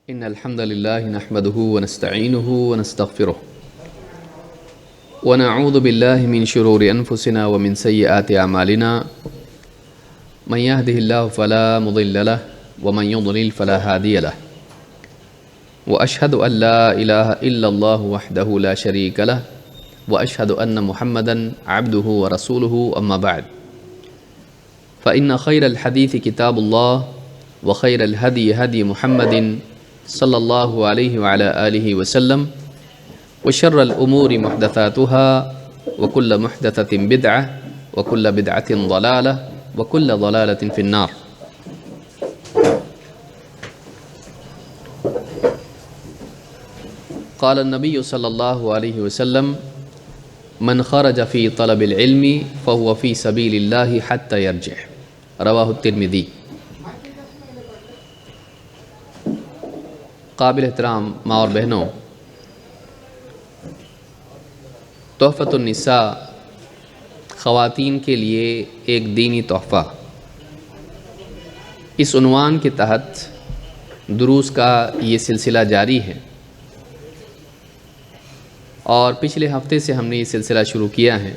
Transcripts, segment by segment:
إن الحمد لله نحمده ونستعينه ونستغفره ونعوذ بالله من شرور أنفسنا ومن سيئات أعمالنا من يهده الله فلا مضل له ومن يضلل فلا هادي له وأشهد أن لا إله إلا الله وحده لا شريك له وأشهد أن محمدا عبده ورسوله أما بعد فإن خير الحديث كتاب الله وخير الهدي هدي محمد صلی اللہ علیہ وعلی آلہ وسلم وشر الامور محدثاتها وكل محدثة بدعة وكل بدعة ضلالة وكل ضلالة في النار۔ قال النبي صلی اللہ علیہ وسلم من خرج في طلب العلم فهو في سبيل الله حتى يرجع، رواہ الترمذی۔ قابل احترام ماں اور بہنوں، تحفۃ النساء خواتین کے لیے ایک دینی تحفہ، اس عنوان کے تحت دروس کا یہ سلسلہ جاری ہے، اور پچھلے ہفتے سے ہم نے یہ سلسلہ شروع کیا ہے۔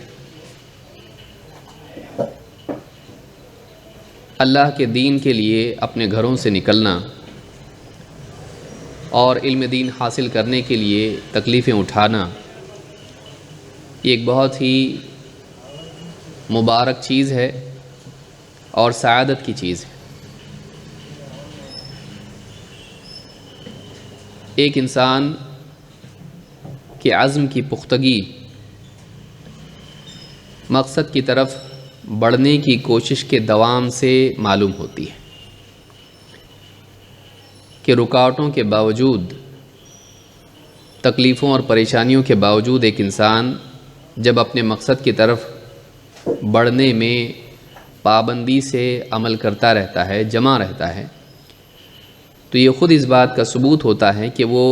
اللہ کے دین کے لیے اپنے گھروں سے نکلنا اور علم دین حاصل کرنے کے لیے تکلیفیں اٹھانا، یہ ایک بہت ہی مبارک چیز ہے اور سعادت کی چیز ہے۔ ایک انسان کے عزم کی پختگی، مقصد کی طرف بڑھنے کی کوشش کے دوام سے معلوم ہوتی ہے کہ رکاوٹوں کے باوجود، تکلیفوں اور پریشانیوں کے باوجود ایک انسان جب اپنے مقصد کی طرف بڑھنے میں پابندی سے عمل کرتا رہتا ہے، جمع رہتا ہے، تو یہ خود اس بات کا ثبوت ہوتا ہے کہ وہ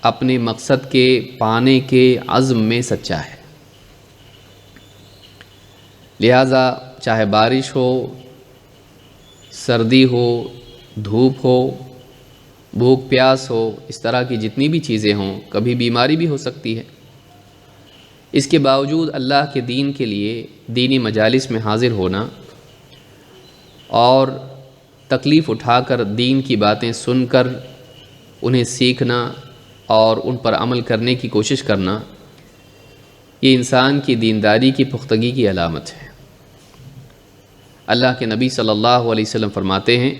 اپنے مقصد کے پانے کے عزم میں سچا ہے۔ لہٰذا چاہے بارش ہو، سردی ہو، دھوپ ہو، بھوک پیاس ہو، اس طرح کی جتنی بھی چیزیں ہوں، کبھی بیماری بھی ہو سکتی ہے، اس کے باوجود اللہ کے دین کے لیے دینی مجالس میں حاضر ہونا اور تکلیف اٹھا کر دین کی باتیں سن کر انہیں سیکھنا اور ان پر عمل کرنے کی کوشش کرنا، یہ انسان کی دینداری کی پختگی کی علامت ہے۔ اللہ کے نبی صلی اللہ علیہ وسلم فرماتے ہیں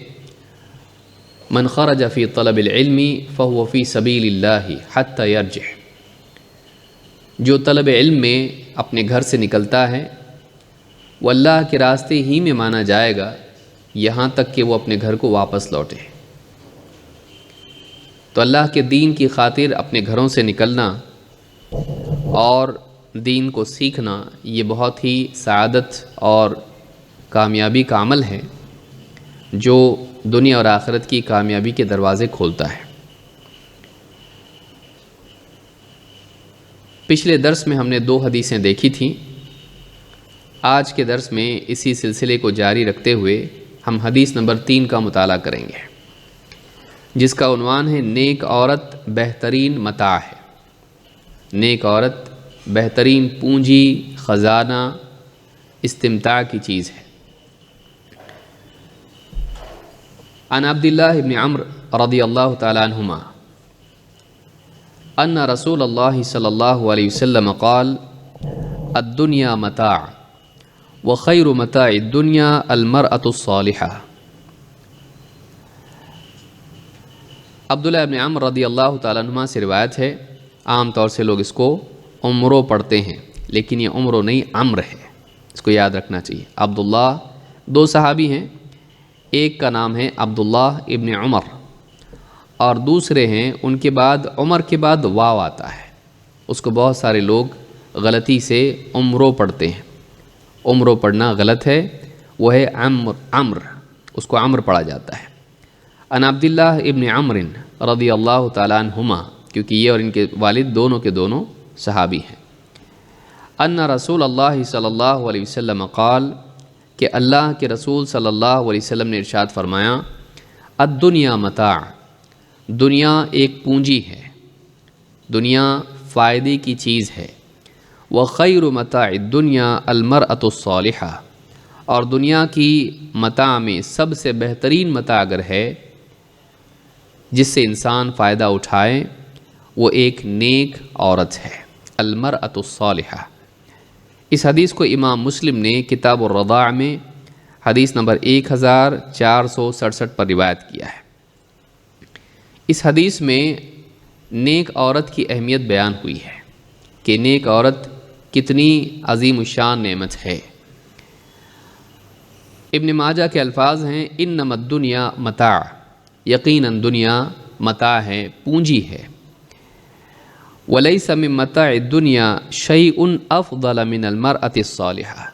من خرج فی طلب العلم فهو فی سبیل اللہ حتی یرجع، جو طلب علم میں اپنے گھر سے نکلتا ہے وہ اللہ کے راستے ہی میں مانا جائے گا یہاں تک کہ وہ اپنے گھر کو واپس لوٹے۔ تو اللہ کے دین کی خاطر اپنے گھروں سے نکلنا اور دین کو سیکھنا، یہ بہت ہی سعادت اور کامیابی کا عمل ہے جو دنیا اور آخرت کی کامیابی کے دروازے کھولتا ہے۔ پچھلے درس میں ہم نے 2 حدیثیں دیکھی تھیں۔ آج کے درس میں اسی سلسلے کو جاری رکھتے ہوئے ہم حدیث نمبر 3 کا مطالعہ کریں گے، جس کا عنوان ہے نیک عورت بہترین متاع ہے۔ نیک عورت بہترین پونجی، خزانہ، استمتاع کی چیز ہے۔ عن عبداللہ ابن عمرو رضی اللہ تعالی عنہما ان رسول اللہ صلی اللہ علیہ وسلم قال الدنیا متاع وخیر متاع الدنیا المرأة الصالحہ۔ عبداللہ ابن عمرو رضی اللہ تعالی عنہما سے روایت ہے، عام طور سے لوگ اس کو عمرو پڑھتے ہیں، لیکن یہ عمرو نہیں، عمر ہے، اس کو یاد رکھنا چاہیے۔ عبداللہ 2 صحابی ہیں، ایک کا نام ہے عبداللہ ابن عمر اور دوسرے ہیں ان کے بعد عمر کے بعد واو آتا ہے، اس کو بہت سارے لوگ غلطی سے عمرو پڑھتے ہیں۔ عمرو پڑھنا غلط ہے، وہ ہے عمر، اس کو عمر پڑھا جاتا ہے۔ ان عبداللہ ابن عمر رضی اللہ تعالیٰ عنہما، کیونکہ یہ اور ان کے والد دونوں کے دونوں صحابی ہیں۔ ان رسول اللہ صلی اللہ علیہ وسلم قال، کہ اللہ کے رسول صلی اللہ علیہ وسلم نے ارشاد فرمایا الدنیا متاع، دنیا ایک پونجی ہے، دنیا فائدے کی چیز ہے۔ وَخَيْرُ مَتَاعِ الدُّنْيَا الْمَرْأَةُ الصَّالِحَةُ، اور دنیا کی متاع میں سب سے بہترین متاع اگر ہے جس سے انسان فائدہ اٹھائے، وہ ایک نیک عورت ہے، المرأۃ الصالحہ۔ اس حدیث کو امام مسلم نے کتاب الرضاع میں حدیث نمبر 1467 پر روایت کیا ہے۔ اس حدیث میں نیک عورت کی اہمیت بیان ہوئی ہے کہ نیک عورت کتنی عظیم الشان نعمت ہے۔ ابن ماجہ کے الفاظ ہیں، انما الدنیا متاع، یقیناً دنیا متاع ہے، پونجی ہے۔ وَلَيْسَ مِن مَتَاعِ الدُّنْيَا شَيْءٌ أَفْضَلَ مِنَ الْمَرْأَةِ الصَّالِحَةِ،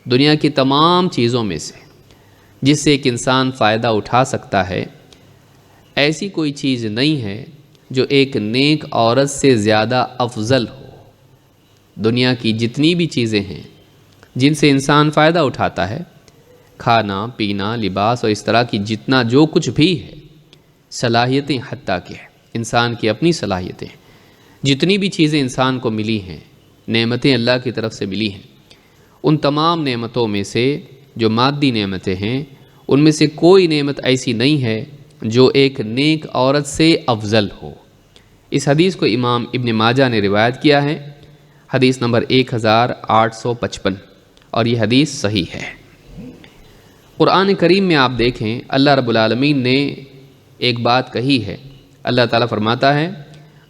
دنیا کی تمام چیزوں میں سے جس سے ایک انسان فائدہ اٹھا سکتا ہے، ایسی کوئی چیز نہیں ہے جو ایک نیک عورت سے زیادہ افضل ہو۔ دنیا کی جتنی بھی چیزیں ہیں جن سے انسان فائدہ اٹھاتا ہے، کھانا پینا لباس اور اس طرح کی جتنا جو کچھ بھی ہے، صلاحیتیں حتیٰ کہ انسان کی اپنی صلاحیتیں، جتنی بھی چیزیں انسان کو ملی ہیں، نعمتیں اللہ کی طرف سے ملی ہیں، ان تمام نعمتوں میں سے جو مادی نعمتیں ہیں، ان میں سے کوئی نعمت ایسی نہیں ہے جو ایک نیک عورت سے افضل ہو۔ اس حدیث کو امام ابن ماجہ نے روایت کیا ہے، حدیث نمبر 1855، اور یہ حدیث صحیح ہے۔ قرآن کریم میں آپ دیکھیں، اللہ رب العالمین نے ایک بات کہی ہے۔ اللہ تعالیٰ فرماتا ہے،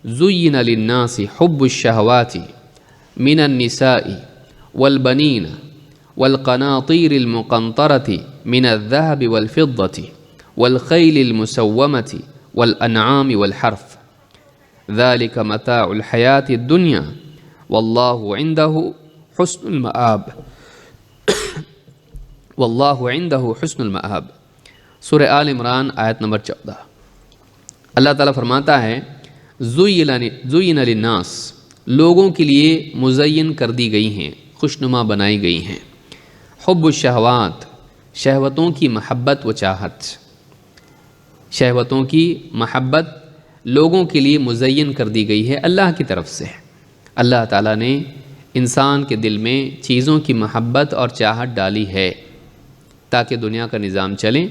زُيِّنَ لِلنَّاسِ حُبُّ الشَّهَوَاتِ مِنَ النِّسَاءِ وَالْبَنِينَ وَالْقَنَاطِيرِ الْمُقَنطَرَةِ مِنَ الذَّهَبِ وَالْفِضَّةِ وَالْخَيْلِ الْمُسَوَّمَةِ وَالْأَنْعَامِ وَالْحَرْثِ ذَلِكَ مَتَاعُ الْحَيَاةِ الدُّنْيَا وَاللَّهُ عِنْدَهُ حُسْنُ الْمَآبِ واللہ عندہ حسن المآب۔ سورہ آل عمران آیت نمبر 14۔ اللہ تعالیٰ فرماتا ہے، زُيِّنَ للناس، لوگوں کے لیے مزین کر دی گئی ہیں، خوشنما بنائی گئی ہیں، حب الشہوات، شہوتوں کی محبت و چاہت، شہوتوں کی محبت لوگوں کے لیے مزین کر دی گئی ہے اللہ کی طرف سے۔ اللہ تعالیٰ نے انسان کے دل میں چیزوں کی محبت اور چاہت ڈالی ہے تاکہ دنیا کا نظام چلے۔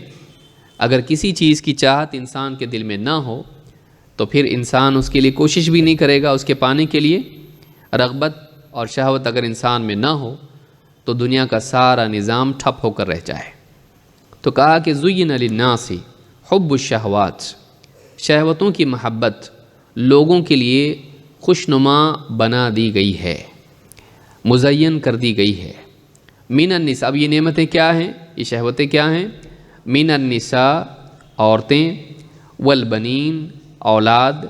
اگر کسی چیز کی چاہت انسان کے دل میں نہ ہو تو پھر انسان اس کے لیے کوشش بھی نہیں کرے گا، اس کے پانے کے لیے رغبت اور شہوت اگر انسان میں نہ ہو تو دنیا کا سارا نظام ٹھپ ہو کر رہ جائے۔ تو کہا کہ زُيِّنَ لِلنَّاسِ حُبُّ الشَّهَوَاتِ، شہوتوں کی محبت لوگوں کے لیے خوشنما بنا دی گئی ہے، مزین کر دی گئی ہے۔ من النساء، اب یہ نعمتیں کیا ہیں، یہ شہوتیں کیا ہیں؟ من النساء، عورتیں، والبنین، اولاد،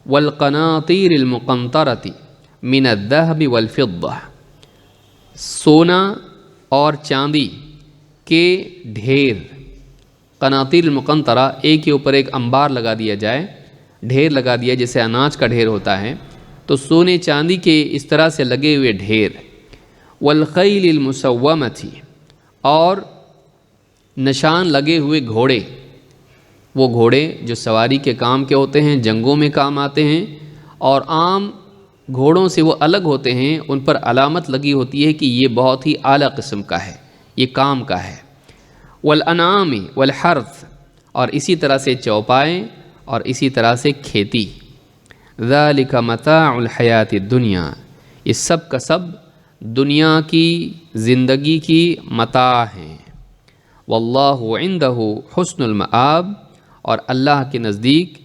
والقناطیر المقنطرۃ من الذهب والفضہ، سونا اور چاندی کے ڈھیر۔ قناطیر المقنطرہ، ایک کے اوپر ایک انبار لگا دیا جائے، ڈھیر لگا دیا جیسے اناج کا ڈھیر ہوتا ہے، تو سونے چاندی کے اس طرح سے لگے ہوئے ڈھیر۔ والخیل المسومۃ، اور نشان لگے ہوئے گھوڑے، وہ گھوڑے جو سواری کے کام کے ہوتے ہیں، جنگوں میں کام آتے ہیں، اور عام گھوڑوں سے وہ الگ ہوتے ہیں، ان پر علامت لگی ہوتی ہے کہ یہ بہت ہی اعلیٰ قسم کا ہے، یہ کام کا ہے۔ والانعام والحرث، اور اسی طرح سے چوپائیں اور اسی طرح سے کھیتی۔ ذالک متاع الحیات الدنیا، یہ سب کا سب دنیا کی زندگی کی متاع ہیں۔ واللہ عندہ حسن المآب، اور اللہ کے نزدیک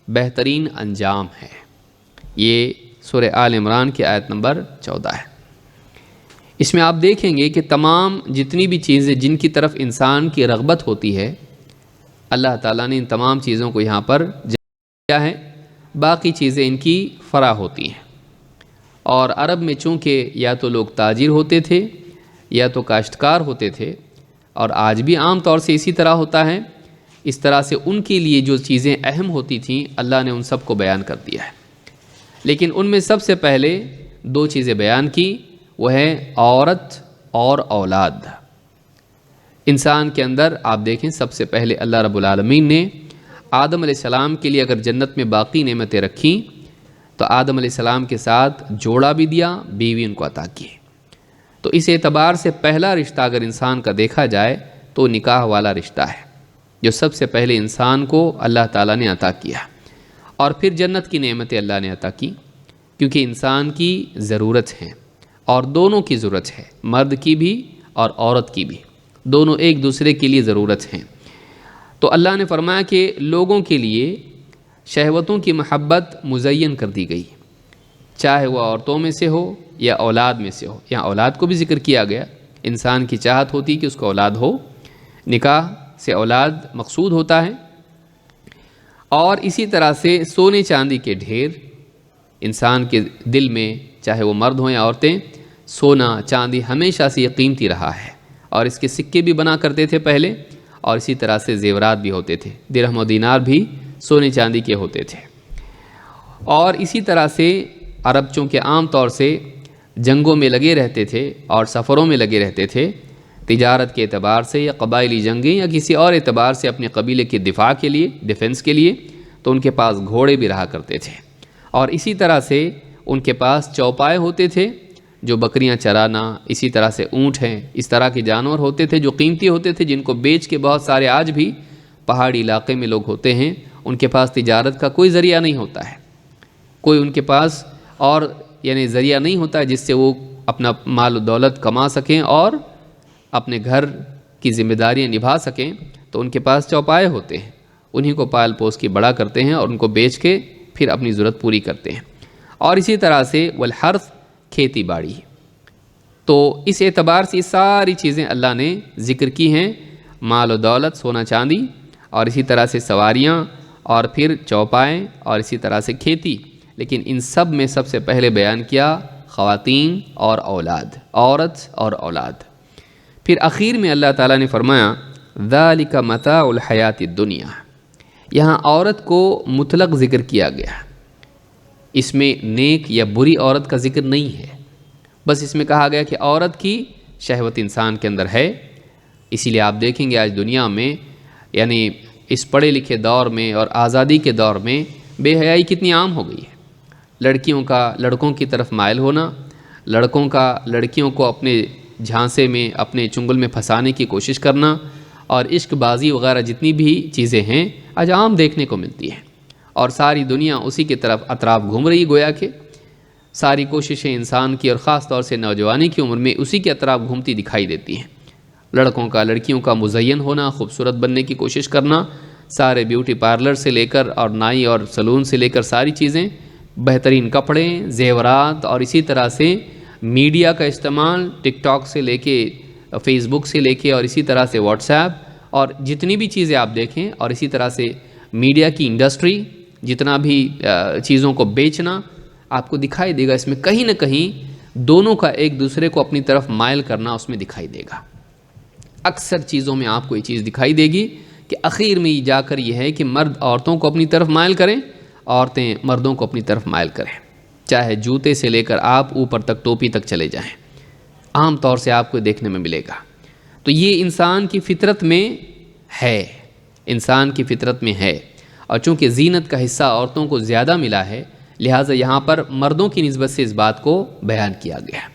بہترین انجام ہے۔ یہ سورہ آل عمران کی آیت نمبر 14 ہے۔ اس میں آپ دیکھیں گے کہ تمام جتنی بھی چیزیں جن کی طرف انسان کی رغبت ہوتی ہے، اللہ تعالیٰ نے ان تمام چیزوں کو یہاں پر کیا ہے، باقی چیزیں ان کی فرع ہوتی ہیں۔ اور عرب میں چونکہ یا تو لوگ تاجر ہوتے تھے یا تو کاشتکار ہوتے تھے، اور آج بھی عام طور سے اسی طرح ہوتا ہے، اس طرح سے ان کے لیے جو چیزیں اہم ہوتی تھیں اللہ نے ان سب کو بیان کر دیا ہے۔ لیکن ان میں سب سے پہلے دو چیزیں بیان کی، وہ ہے عورت اور اولاد۔ انسان کے اندر آپ دیکھیں، سب سے پہلے اللہ رب العالمین نے آدم علیہ السلام کے لیے اگر جنت میں باقی نعمتیں رکھیں تو آدم علیہ السلام کے ساتھ جوڑا بھی دیا، بیوی ان کو عطا کی۔ تو اس اعتبار سے پہلا رشتہ اگر انسان کا دیکھا جائے تو نکاح والا رشتہ ہے، جو سب سے پہلے انسان کو اللہ تعالیٰ نے عطا کیا، اور پھر جنت کی نعمتیں اللہ نے عطا کی، کیونکہ انسان کی ضرورت ہے، اور دونوں کی ضرورت ہے، مرد کی بھی اور عورت کی بھی، دونوں ایک دوسرے کے لیے ضرورت ہیں۔ تو اللہ نے فرمایا کہ لوگوں کے لیے شہوتوں کی محبت مزین کر دی گئی، چاہے وہ عورتوں میں سے ہو یا اولاد میں سے ہو۔ یہاں اولاد کو بھی ذکر کیا گیا، انسان کی چاہت ہوتی کہ اس کو اولاد ہو، نکاح سے اولاد مقصود ہوتا ہے۔ اور اسی طرح سے سونے چاندی کے ڈھیر، انسان کے دل میں چاہے وہ مرد ہوں یا عورتیں، سونا چاندی ہمیشہ سے یہ قیمتی رہا ہے، اور اس کے سکے بھی بنا کرتے تھے پہلے، اور اسی طرح سے زیورات بھی ہوتے تھے، درہم و دینار بھی سونے چاندی کے ہوتے تھے۔ اور اسی طرح سے عرب چونکہ عام طور سے جنگوں میں لگے رہتے تھے اور سفروں میں لگے رہتے تھے، تجارت کے اعتبار سے یا قبائلی جنگیں یا کسی اور اعتبار سے اپنے قبیلے کے دفاع کے لیے، ڈیفنس کے لیے، تو ان کے پاس گھوڑے بھی رہا کرتے تھے، اور اسی طرح سے ان کے پاس چوپائے ہوتے تھے جو بکریاں چرانا، اسی طرح سے اونٹ ہیں، اس طرح کے جانور ہوتے تھے جو قیمتی ہوتے تھے، جن کو بیچ کے بہت سارے آج بھی پہاڑی علاقے میں لوگ ہوتے ہیں، ان کے پاس تجارت کا کوئی ذریعہ نہیں ہوتا ہے، کوئی ان کے پاس اور یعنی ذریعہ نہیں ہوتا ہے جس سے وہ اپنا مال و دولت کما سکیں اور اپنے گھر کی ذمہ داریاں نبھا سکیں، تو ان کے پاس چوپائے ہوتے ہیں، انہی کو پال پوس کے بڑا کرتے ہیں اور ان کو بیچ کے پھر اپنی ضرورت پوری کرتے ہیں۔ اور اسی طرح سے والحرث، کھیتی باڑی۔ تو اس اعتبار سے یہ ساری چیزیں اللہ نے ذکر کی ہیں، مال و دولت، سونا چاندی، اور اسی طرح سے سواریاں، اور پھر چوپائیں، اور اسی طرح سے کھیتی۔ لیکن ان سب میں سب سے پہلے بیان کیا خواتین اور اولاد، عورت اور اولاد۔ پھر اخیر میں اللہ تعالیٰ نے فرمایا ذالک متاع الحیات الدنیا۔ یہاں عورت کو مطلق ذکر کیا گیا، اس میں نیک یا بری عورت کا ذکر نہیں ہے، بس اس میں کہا گیا کہ عورت کی شہوت انسان کے اندر ہے۔ اسی لیے آپ دیکھیں گے آج دنیا میں، یعنی اس پڑھے لکھے دور میں اور آزادی کے دور میں بے حیائی کتنی عام ہو گئی ہے۔ لڑکیوں کا لڑکوں کی طرف مائل ہونا، لڑکوں کا لڑکیوں کو اپنے جھانسے میں، اپنے چنگل میں پھنسانے کی کوشش کرنا، اور عشق بازی وغیرہ جتنی بھی چیزیں ہیں آج عام دیکھنے کو ملتی ہیں، اور ساری دنیا اسی کی طرف اطراف گھوم رہی، گویا کہ ساری کوششیں انسان کی اور خاص طور سے نوجوانی کی عمر میں اسی کے اطراف گھومتی دکھائی دیتی ہیں۔ لڑکوں کا لڑکیوں کا مزین ہونا، خوبصورت بننے کی کوشش کرنا، سارے بیوٹی پارلر سے لے کر اور نائی اور سلون سے لے کر ساری چیزیں، بہترین کپڑے، زیورات، اور اسی طرح سے میڈیا کا استعمال، ٹک ٹاک سے لے کے فیس بک سے لے کے اور اسی طرح سے واٹس ایپ، اور جتنی بھی چیزیں آپ دیکھیں، اور اسی طرح سے میڈیا کی انڈسٹری، جتنا بھی چیزوں کو بیچنا آپ کو دکھائی دے گا، اس میں کہیں نہ کہیں دونوں کا ایک دوسرے کو اپنی طرف مائل کرنا اس میں دکھائی دے گا۔ اکثر چیزوں میں آپ کو یہ چیز دکھائی دے گی کہ اخیر میں جا کر یہ ہے کہ مرد عورتوں کو اپنی طرف مائل کریں، عورتیں مردوں کو اپنی طرف مائل کریں، چاہے جوتے سے لے کر آپ اوپر تک ٹوپی تک چلے جائیں، عام طور سے آپ کو دیکھنے میں ملے گا۔ تو یہ انسان کی فطرت میں ہے، انسان کی فطرت میں ہے، اور چونکہ زینت کا حصہ عورتوں کو زیادہ ملا ہے، لہٰذا یہاں پر مردوں کی نسبت سے اس بات کو بیان کیا گیا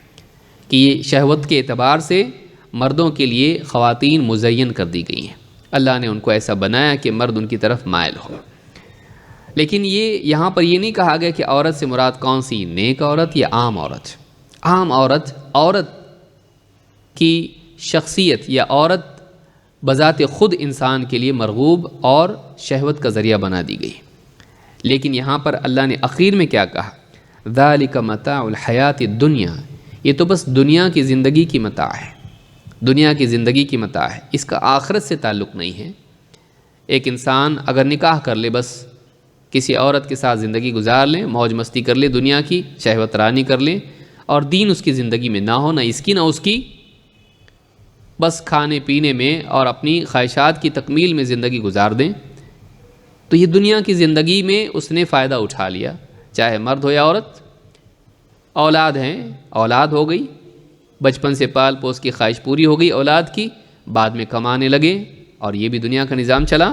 کہ یہ شہوت کے اعتبار سے مردوں کے لیے خواتین مزین کر دی گئی ہیں، اللہ نے ان کو ایسا بنایا کہ مرد ان کی طرف مائل ہو۔ لیکن یہ یہاں پر یہ نہیں کہا گیا کہ عورت سے مراد کون سی، نیک عورت یا عام عورت۔ عام عورت، عورت کی شخصیت یا عورت بذات خود انسان کے لیے مرغوب اور شہوت کا ذریعہ بنا دی گئی، لیکن یہاں پر اللہ نے اخیر میں کیا کہا، ذالک متاع الحیات الدنیا، یہ تو بس دنیا کی زندگی کی متاع ہے، دنیا کی زندگی کی متاع ہے، اس کا آخرت سے تعلق نہیں ہے۔ ایک انسان اگر نکاح کر لے، بس کسی عورت کے ساتھ زندگی گزار لیں، موج مستی کر لے، دنیا کی شہوت رانی کر لیں، اور دین اس کی زندگی میں نہ ہو، نہ اس کی نہ اس کی، بس کھانے پینے میں اور اپنی خواہشات کی تکمیل میں زندگی گزار دیں، تو یہ دنیا کی زندگی میں اس نے فائدہ اٹھا لیا، چاہے مرد ہو یا عورت۔ اولاد ہیں، اولاد ہو گئی، بچپن سے پال پوس کی خواہش پوری ہو گئی اولاد کی، بعد میں کمانے لگے، اور یہ بھی دنیا کا نظام چلا۔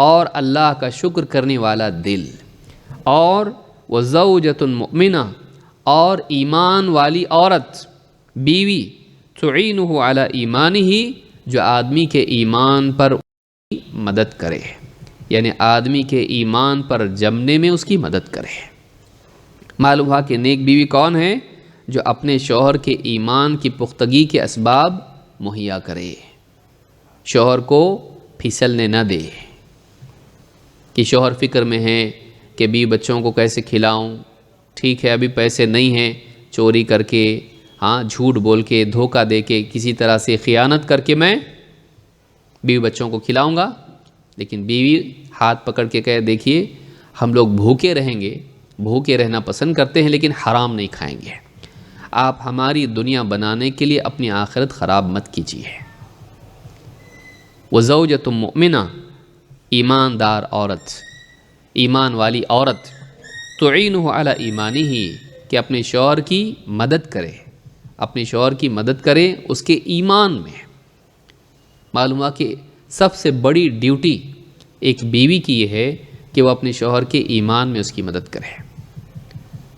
اور اللہ کا شکر کرنے والا دل، اور وزوجۃ مؤمنہ، اور ایمان والی عورت، بیوی، تعینہ علی ایمانہ، جو آدمی کے ایمان پر مدد کرے، یعنی آدمی کے ایمان پر جمنے میں اس کی مدد کرے۔ معلوم ہوا کہ نیک بیوی کون ہے؟ جو اپنے شوہر کے ایمان کی پختگی کے اسباب مہیا کرے، شوہر کو پھسلنے نہ دے کہ شوہر فکر میں ہے کہ بیوی بچوں کو کیسے کھلاؤں، ٹھیک ہے ابھی پیسے نہیں ہیں، چوری کر کے، جھوٹ بول کے، دھوکہ دے کے، کسی طرح سے خیانت کر کے میں بیوی بچوں کو کھلاؤں گا۔ لیکن بیوی ہاتھ پکڑ کے کہے دیکھیے ہم لوگ بھوکے رہیں گے، بھوکے رہنا پسند کرتے ہیں لیکن حرام نہیں کھائیں گے، آپ ہماری دنیا بنانے کے لیے اپنی آخرت خراب مت کیجیے۔ وزوجۃ مؤمنہ، ایماندار عورت، ایمان والی عورت، تعینہ علی ایمانہ، کہ اپنے شوہر کی مدد کرے، اپنے شوہر کی مدد کرے اس کے ایمان میں۔ معلوم ہوا کہ سب سے بڑی ڈیوٹی ایک بیوی کی یہ ہے کہ وہ اپنے شوہر کے ایمان میں اس کی مدد کرے۔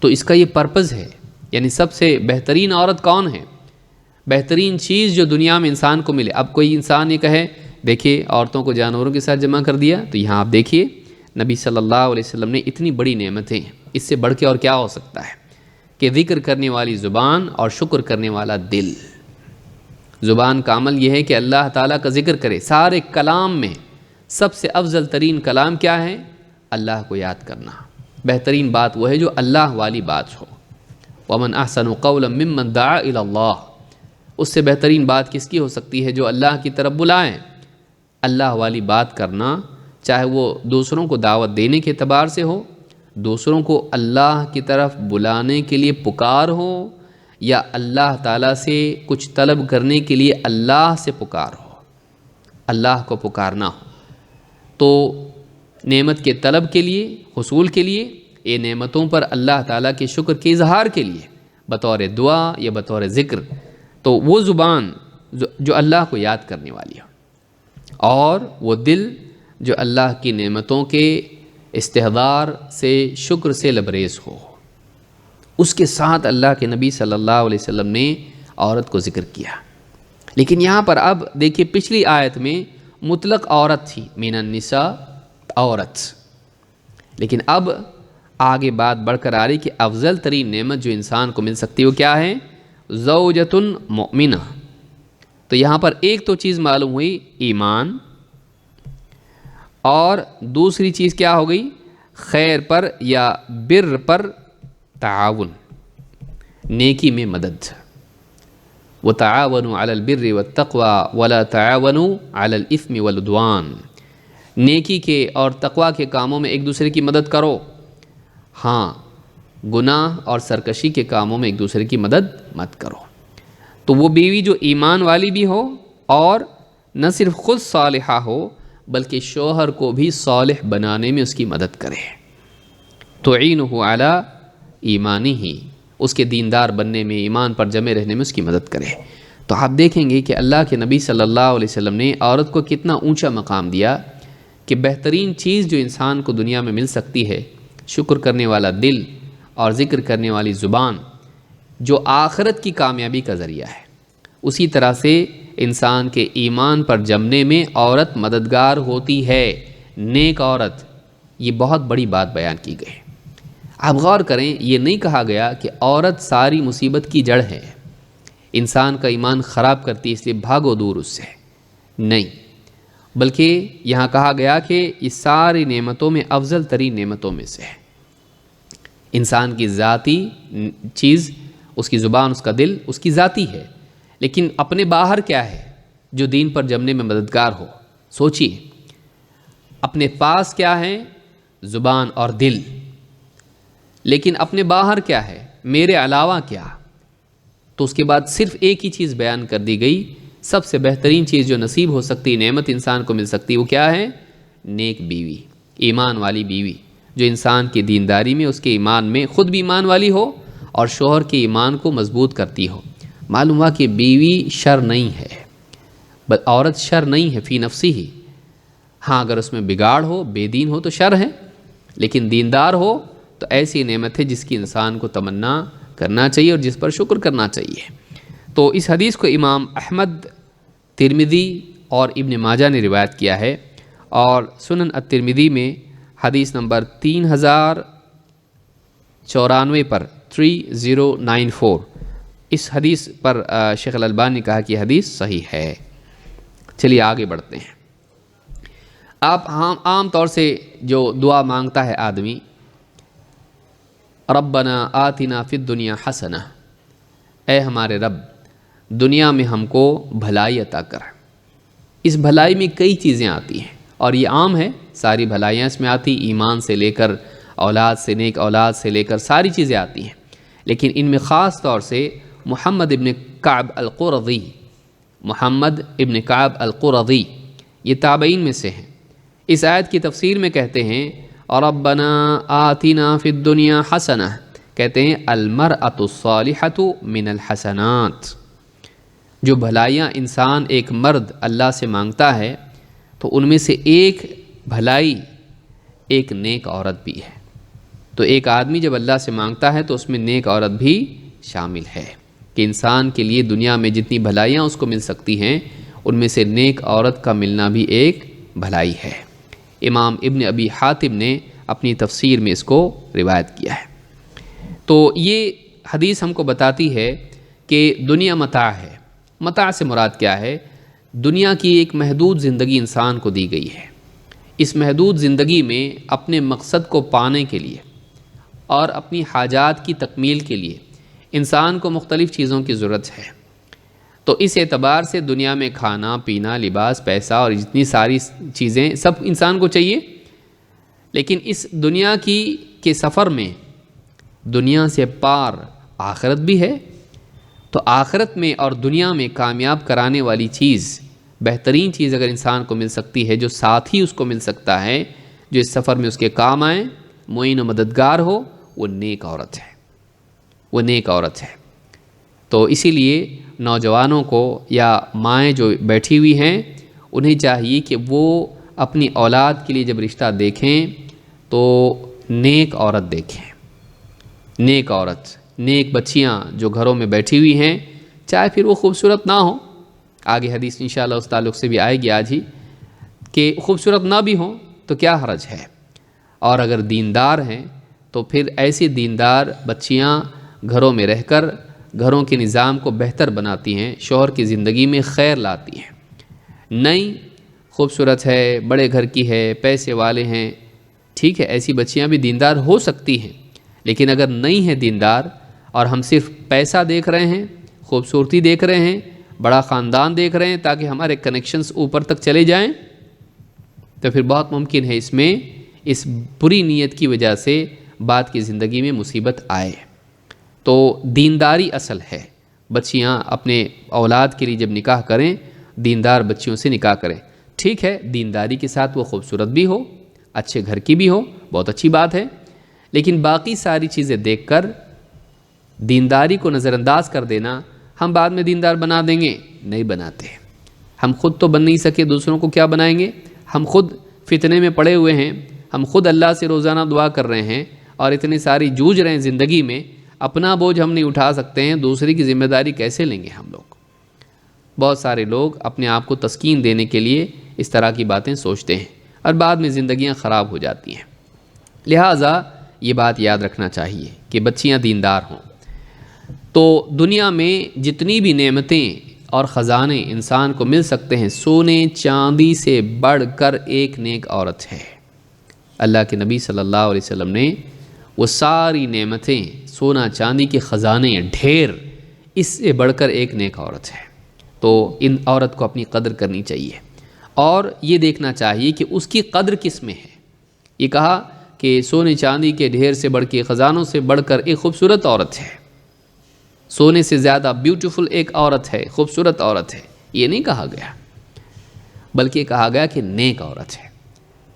تو اس کا یہ پرپز ہے، یعنی سب سے بہترین عورت کون ہے؟ بہترین چیز جو دنیا میں انسان کو ملے۔ اب کوئی انسان یہ کہے دیکھیے عورتوں کو جانوروں کے ساتھ جمع کر دیا، تو یہاں آپ دیکھیے نبی صلی اللہ علیہ وسلم نے اتنی بڑی نعمتیں، اس سے بڑھ کے اور کیا ہو سکتا ہے کہ ذکر کرنے والی زبان اور شکر کرنے والا دل۔ زبان کا عمل یہ ہے کہ اللہ تعالیٰ کا ذکر کرے، سارے کلام میں سب سے افضل ترین کلام کیا ہے؟ اللہ کو یاد کرنا۔ بہترین بات وہ ہے جو اللہ والی بات ہو۔ وَمَنْ أَحْسَنُ قَوْلًا مِّمَّنْ دَعَا إِلَى اللَّهِ، اس سے بہترین بات کس کی ہو سکتی ہے؟ جو اللہ کی طرف بلائیں۔ اللہ والی بات کرنا، چاہے وہ دوسروں کو دعوت دینے کے اعتبار سے ہو، دوسروں کو اللہ کی طرف بلانے کے لیے پکار ہو، یا اللہ تعالیٰ سے کچھ طلب کرنے کے لیے اللہ سے پکار ہو، اللہ کو پکارنا ہو، تو نعمت کے طلب کے لیے، حصول کے لیے، یہ نعمتوں پر اللہ تعالیٰ کے شکر کے اظہار کے لیے بطور دعا یا بطور ذکر، تو وہ زبان جو اللہ کو یاد کرنے والی ہو، اور وہ دل جو اللہ کی نعمتوں کے استحضار سے، شکر سے لبریز ہو۔ اس کے ساتھ اللہ کے نبی صلی اللہ علیہ وسلم نے عورت کو ذکر کیا۔ لیکن یہاں پر اب دیکھیے پچھلی آیت میں مطلق عورت تھی، من النساء، عورت، لیکن اب آگے بات بڑھ کر آ رہی کہ افضل ترین نعمت جو انسان کو مل سکتی ہے وہ کیا ہے؟ زوجۃ مؤمنہ۔ تو یہاں پر ایک تو چیز معلوم ہوئی ایمان، اور دوسری چیز کیا ہو گئی؟ خیر پر یا بر پر تعاون، نیکی میں مدد۔ وَتَعَاوَنُوا عَلَى الْبِرِّ وَالتَّقْوَى وَلَا تَعَاوَنُوا عَلَى الْإِثْمِ وَالْعُدْوَانِ، نیکی کے اور تقوی کے کاموں میں ایک دوسرے کی مدد کرو، ہاں گناہ اور سرکشی کے کاموں میں ایک دوسرے کی مدد مت کرو۔ تو وہ بیوی جو ایمان والی بھی ہو، اور نہ صرف خود صالحہ ہو بلکہ شوہر کو بھی صالح بنانے میں اس کی مدد کرے، تعینہ علی ایمانہ، اس کے دیندار بننے میں، ایمان پر جمے رہنے میں اس کی مدد کرے۔ تو آپ دیکھیں گے کہ اللہ کے نبی صلی اللہ علیہ وسلم نے عورت کو کتنا اونچا مقام دیا کہ بہترین چیز جو انسان کو دنیا میں مل سکتی ہے، شکر کرنے والا دل اور ذکر کرنے والی زبان، جو آخرت کی کامیابی کا ذریعہ ہے، اسی طرح سے انسان کے ایمان پر جمنے میں عورت مددگار ہوتی ہے، نیک عورت۔ یہ بہت بڑی بات بیان کی گئی۔ آپ غور کریں، یہ نہیں کہا گیا کہ عورت ساری مصیبت کی جڑ ہے، انسان کا ایمان خراب کرتی ہے اس لیے بھاگو دور اس سے، نہیں، بلکہ یہاں کہا گیا کہ یہ ساری نعمتوں میں افضل ترین نعمتوں میں سے ہے۔ انسان کی ذاتی چیز، اس کی زبان، اس کا دل، اس کی ذاتی ہے، لیکن اپنے باہر کیا ہے جو دین پر جمنے میں مددگار ہو؟ سوچیے، اپنے پاس کیا ہے؟ زبان اور دل، لیکن اپنے باہر کیا ہے؟ میرے علاوہ کیا؟ تو اس کے بعد صرف ایک ہی چیز بیان کر دی گئی، سب سے بہترین چیز جو نصیب ہو سکتی، نعمت انسان کو مل سکتی، وہ کیا ہے؟ نیک بیوی، ایمان والی بیوی، جو انسان کی دینداری میں، اس کے ایمان میں خود بھی ایمان والی ہو اور شوہر کے ایمان کو مضبوط کرتی ہو۔ معلوم ہوا کہ بیوی شر نہیں ہے، بل عورت شر نہیں ہے فی نفسی ہی، ہاں اگر اس میں بگاڑ ہو، بے دین ہو تو شر ہے، لیکن دیندار ہو تو ایسی نعمت ہے جس کی انسان کو تمنا کرنا چاہیے اور جس پر شکر کرنا چاہیے۔ تو اس حدیث کو امام احمد، ترمذی اور ابن ماجہ نے روایت کیا ہے، اور سنن الترمذی میں حدیث نمبر 3094 پر 3094 اس حدیث پر شیخ الالبانی نے کہا کہ حدیث صحیح ہے۔ چلیے آگے بڑھتے ہیں۔ آپ عام طور سے جو دعا مانگتا ہے آدمی، ربنا آتنا فی الدنیا حسنہ، اے ہمارے رب دنیا میں ہم کو بھلائی عطا کر۔ اس بھلائی میں کئی چیزیں آتی ہیں اور یہ عام ہے، ساری بھلائیاں اس میں آتی، ایمان سے لے کر اولاد سے، نیک اولاد سے لے کر ساری چیزیں آتی ہیں، لیکن ان میں خاص طور سے محمد ابن کعب القرظی، محمد ابن کعب القرظی یہ تابعین میں سے ہیں۔ اس آیت کی تفسیر میں کہتے ہیں ربنا آتنا فی الدنیا حسنہ، کہتے ہیں المرأۃ الصالحۃ من الحسنات، جو بھلائیاں انسان ایک مرد اللہ سے مانگتا ہے تو ان میں سے ایک بھلائی ایک نیک عورت بھی ہے۔ تو ایک آدمی جب اللہ سے مانگتا ہے تو اس میں نیک عورت بھی شامل ہے، کہ انسان کے لیے دنیا میں جتنی بھلائیاں اس کو مل سکتی ہیں ان میں سے نیک عورت کا ملنا بھی ایک بھلائی ہے۔ امام ابن ابی حاتم نے اپنی تفسیر میں اس کو روایت کیا ہے۔ تو یہ حدیث ہم کو بتاتی ہے کہ دنیا متاع ہے۔ متاع سے مراد کیا ہے؟ دنیا کی ایک محدود زندگی انسان کو دی گئی ہے۔ اس محدود زندگی میں اپنے مقصد کو پانے کے لیے اور اپنی حاجات کی تکمیل کے لیے انسان کو مختلف چیزوں کی ضرورت ہے۔ تو اس اعتبار سے دنیا میں کھانا پینا، لباس، پیسہ اور جتنی ساری چیزیں سب انسان کو چاہیے، لیکن اس دنیا کے سفر میں دنیا سے پار آخرت بھی ہے۔ تو آخرت میں اور دنیا میں کامیاب کرانے والی چیز، بہترین چیز اگر انسان کو مل سکتی ہے، جو ساتھی اس کو مل سکتا ہے، جو اس سفر میں اس کے کام آئے، معین و مددگار ہو، وہ نیک عورت ہے، وہ نیک عورت ہے۔ تو اسی لیے نوجوانوں کو یا مائیں جو بیٹھی ہوئی ہیں انہیں چاہیے کہ وہ اپنی اولاد کے لیے جب رشتہ دیکھیں تو نیک عورت دیکھیں، نیک عورت، نیک بچیاں جو گھروں میں بیٹھی ہوئی ہیں، چاہے پھر وہ خوبصورت نہ ہوں، آگے حدیث انشاءاللہ اس تعلق سے بھی آئے گی آج ہی، کہ خوبصورت نہ بھی ہوں تو کیا حرج ہے، اور اگر دیندار ہیں تو پھر ایسی دیندار بچیاں گھروں میں رہ کر گھروں کے نظام کو بہتر بناتی ہیں، شوہر کی زندگی میں خیر لاتی ہیں۔ نہیں خوبصورت ہے، بڑے گھر کی ہے، پیسے والے ہیں، ٹھیک ہے، ایسی بچیاں بھی دیندار ہو سکتی ہیں، لیکن اگر نہیں ہیں دیندار اور ہم صرف پیسہ دیکھ رہے ہیں، خوبصورتی دیکھ رہے ہیں، بڑا خاندان دیکھ رہے ہیں تاکہ ہمارے کنیکشنز اوپر تک چلے جائیں، تو پھر بہت ممکن ہے اس بری نیت کی وجہ سے بعد کی زندگی میں مصیبت آئے۔ تو دینداری اصل ہے۔ بچیاں اپنے اولاد کے لیے جب نکاح کریں، دیندار بچیوں سے نکاح کریں، ٹھیک ہے، دینداری کے ساتھ وہ خوبصورت بھی ہو، اچھے گھر کی بھی ہو، بہت اچھی بات ہے، لیکن باقی ساری چیزیں دیکھ کر دینداری کو نظر انداز کر دینا، ہم بعد میں دیندار بنا دیں گے، نہیں بناتے۔ ہم خود تو بن نہیں سکے، دوسروں کو کیا بنائیں گے؟ ہم خود فتنے میں پڑے ہوئے ہیں، ہم خود اللہ سے روزانہ دعا کر رہے ہیں اور اتنی ساری جوجھ رہے ہیں زندگی میں، اپنا بوجھ ہم نہیں اٹھا سکتے ہیں، دوسری کی ذمہ داری کیسے لیں گے ہم لوگ؟ بہت سارے لوگ اپنے آپ کو تسکین دینے کے لیے اس طرح کی باتیں سوچتے ہیں اور بعد میں زندگیاں خراب ہو جاتی ہیں۔ لہٰذا یہ بات یاد رکھنا چاہیے کہ بچیاں دیندار ہوں۔ تو دنیا میں جتنی بھی نعمتیں اور خزانے انسان کو مل سکتے ہیں، سونے چاندی سے بڑھ کر ایک نیک عورت ہے۔ اللہ کے نبی صلی اللہ علیہ وسلم نے وہ ساری نعمتیں، سونا چاندی کے خزانے ڈھیر، اس سے بڑھ کر ایک نیک عورت ہے۔ تو ان عورت کو اپنی قدر کرنی چاہیے اور یہ دیکھنا چاہیے کہ اس کی قدر کس میں ہے۔ یہ کہا کہ سونے چاندی کے ڈھیر سے بڑھ کے، خزانوں سے بڑھ کر ایک خوبصورت عورت ہے، سونے سے زیادہ بیوٹیفل ایک عورت ہے، خوبصورت عورت ہے، یہ نہیں کہا گیا، بلکہ کہا گیا کہ نیک عورت ہے،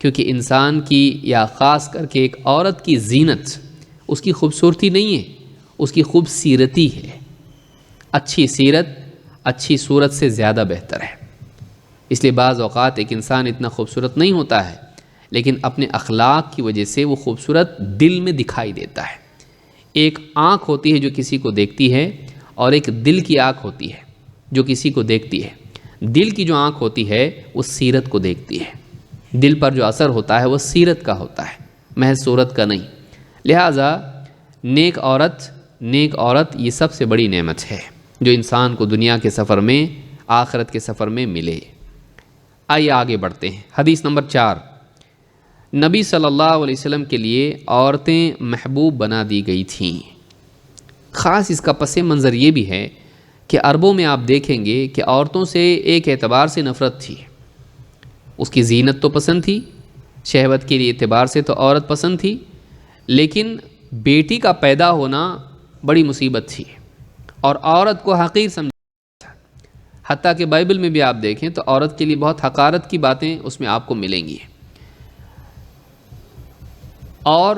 کیونکہ انسان کی یا خاص کر کے ایک عورت کی زینت اس کی خوبصورتی نہیں ہے، اس کی خوبصیرتی ہے۔ اچھی سیرت اچھی صورت سے زیادہ بہتر ہے۔ اس لیے بعض اوقات ایک انسان اتنا خوبصورت نہیں ہوتا ہے، لیکن اپنے اخلاق کی وجہ سے وہ خوبصورت دل میں دکھائی دیتا ہے۔ ایک آنکھ ہوتی ہے جو کسی کو دیکھتی ہے، اور ایک دل کی آنکھ ہوتی ہے جو کسی کو دیکھتی ہے۔ دل کی جو آنکھ ہوتی ہے وہ سیرت کو دیکھتی ہے، دل پر جو اثر ہوتا ہے وہ سیرت کا ہوتا ہے، محض صورت کا نہیں۔ لہٰذا نیک عورت یہ سب سے بڑی نعمت ہے جو انسان کو دنیا کے سفر میں، آخرت کے سفر میں ملے۔ آئیے آگے بڑھتے ہیں۔ حدیث نمبر 4، نبی صلی اللہ علیہ وسلم کے لیے عورتیں محبوب بنا دی گئی تھیں۔ خاص اس کا پس منظر یہ بھی ہے کہ عربوں میں آپ دیکھیں گے کہ عورتوں سے ایک اعتبار سے نفرت تھی، اس کی زینت تو پسند تھی، شہوت کے لیے اعتبار سے تو عورت پسند تھی، لیکن بیٹی کا پیدا ہونا بڑی مصیبت تھی اور عورت کو حقیر سمجھا، حتیٰ کہ بائبل میں بھی آپ دیکھیں تو عورت کے لیے بہت حقارت کی باتیں اس میں آپ کو ملیں گی۔ اور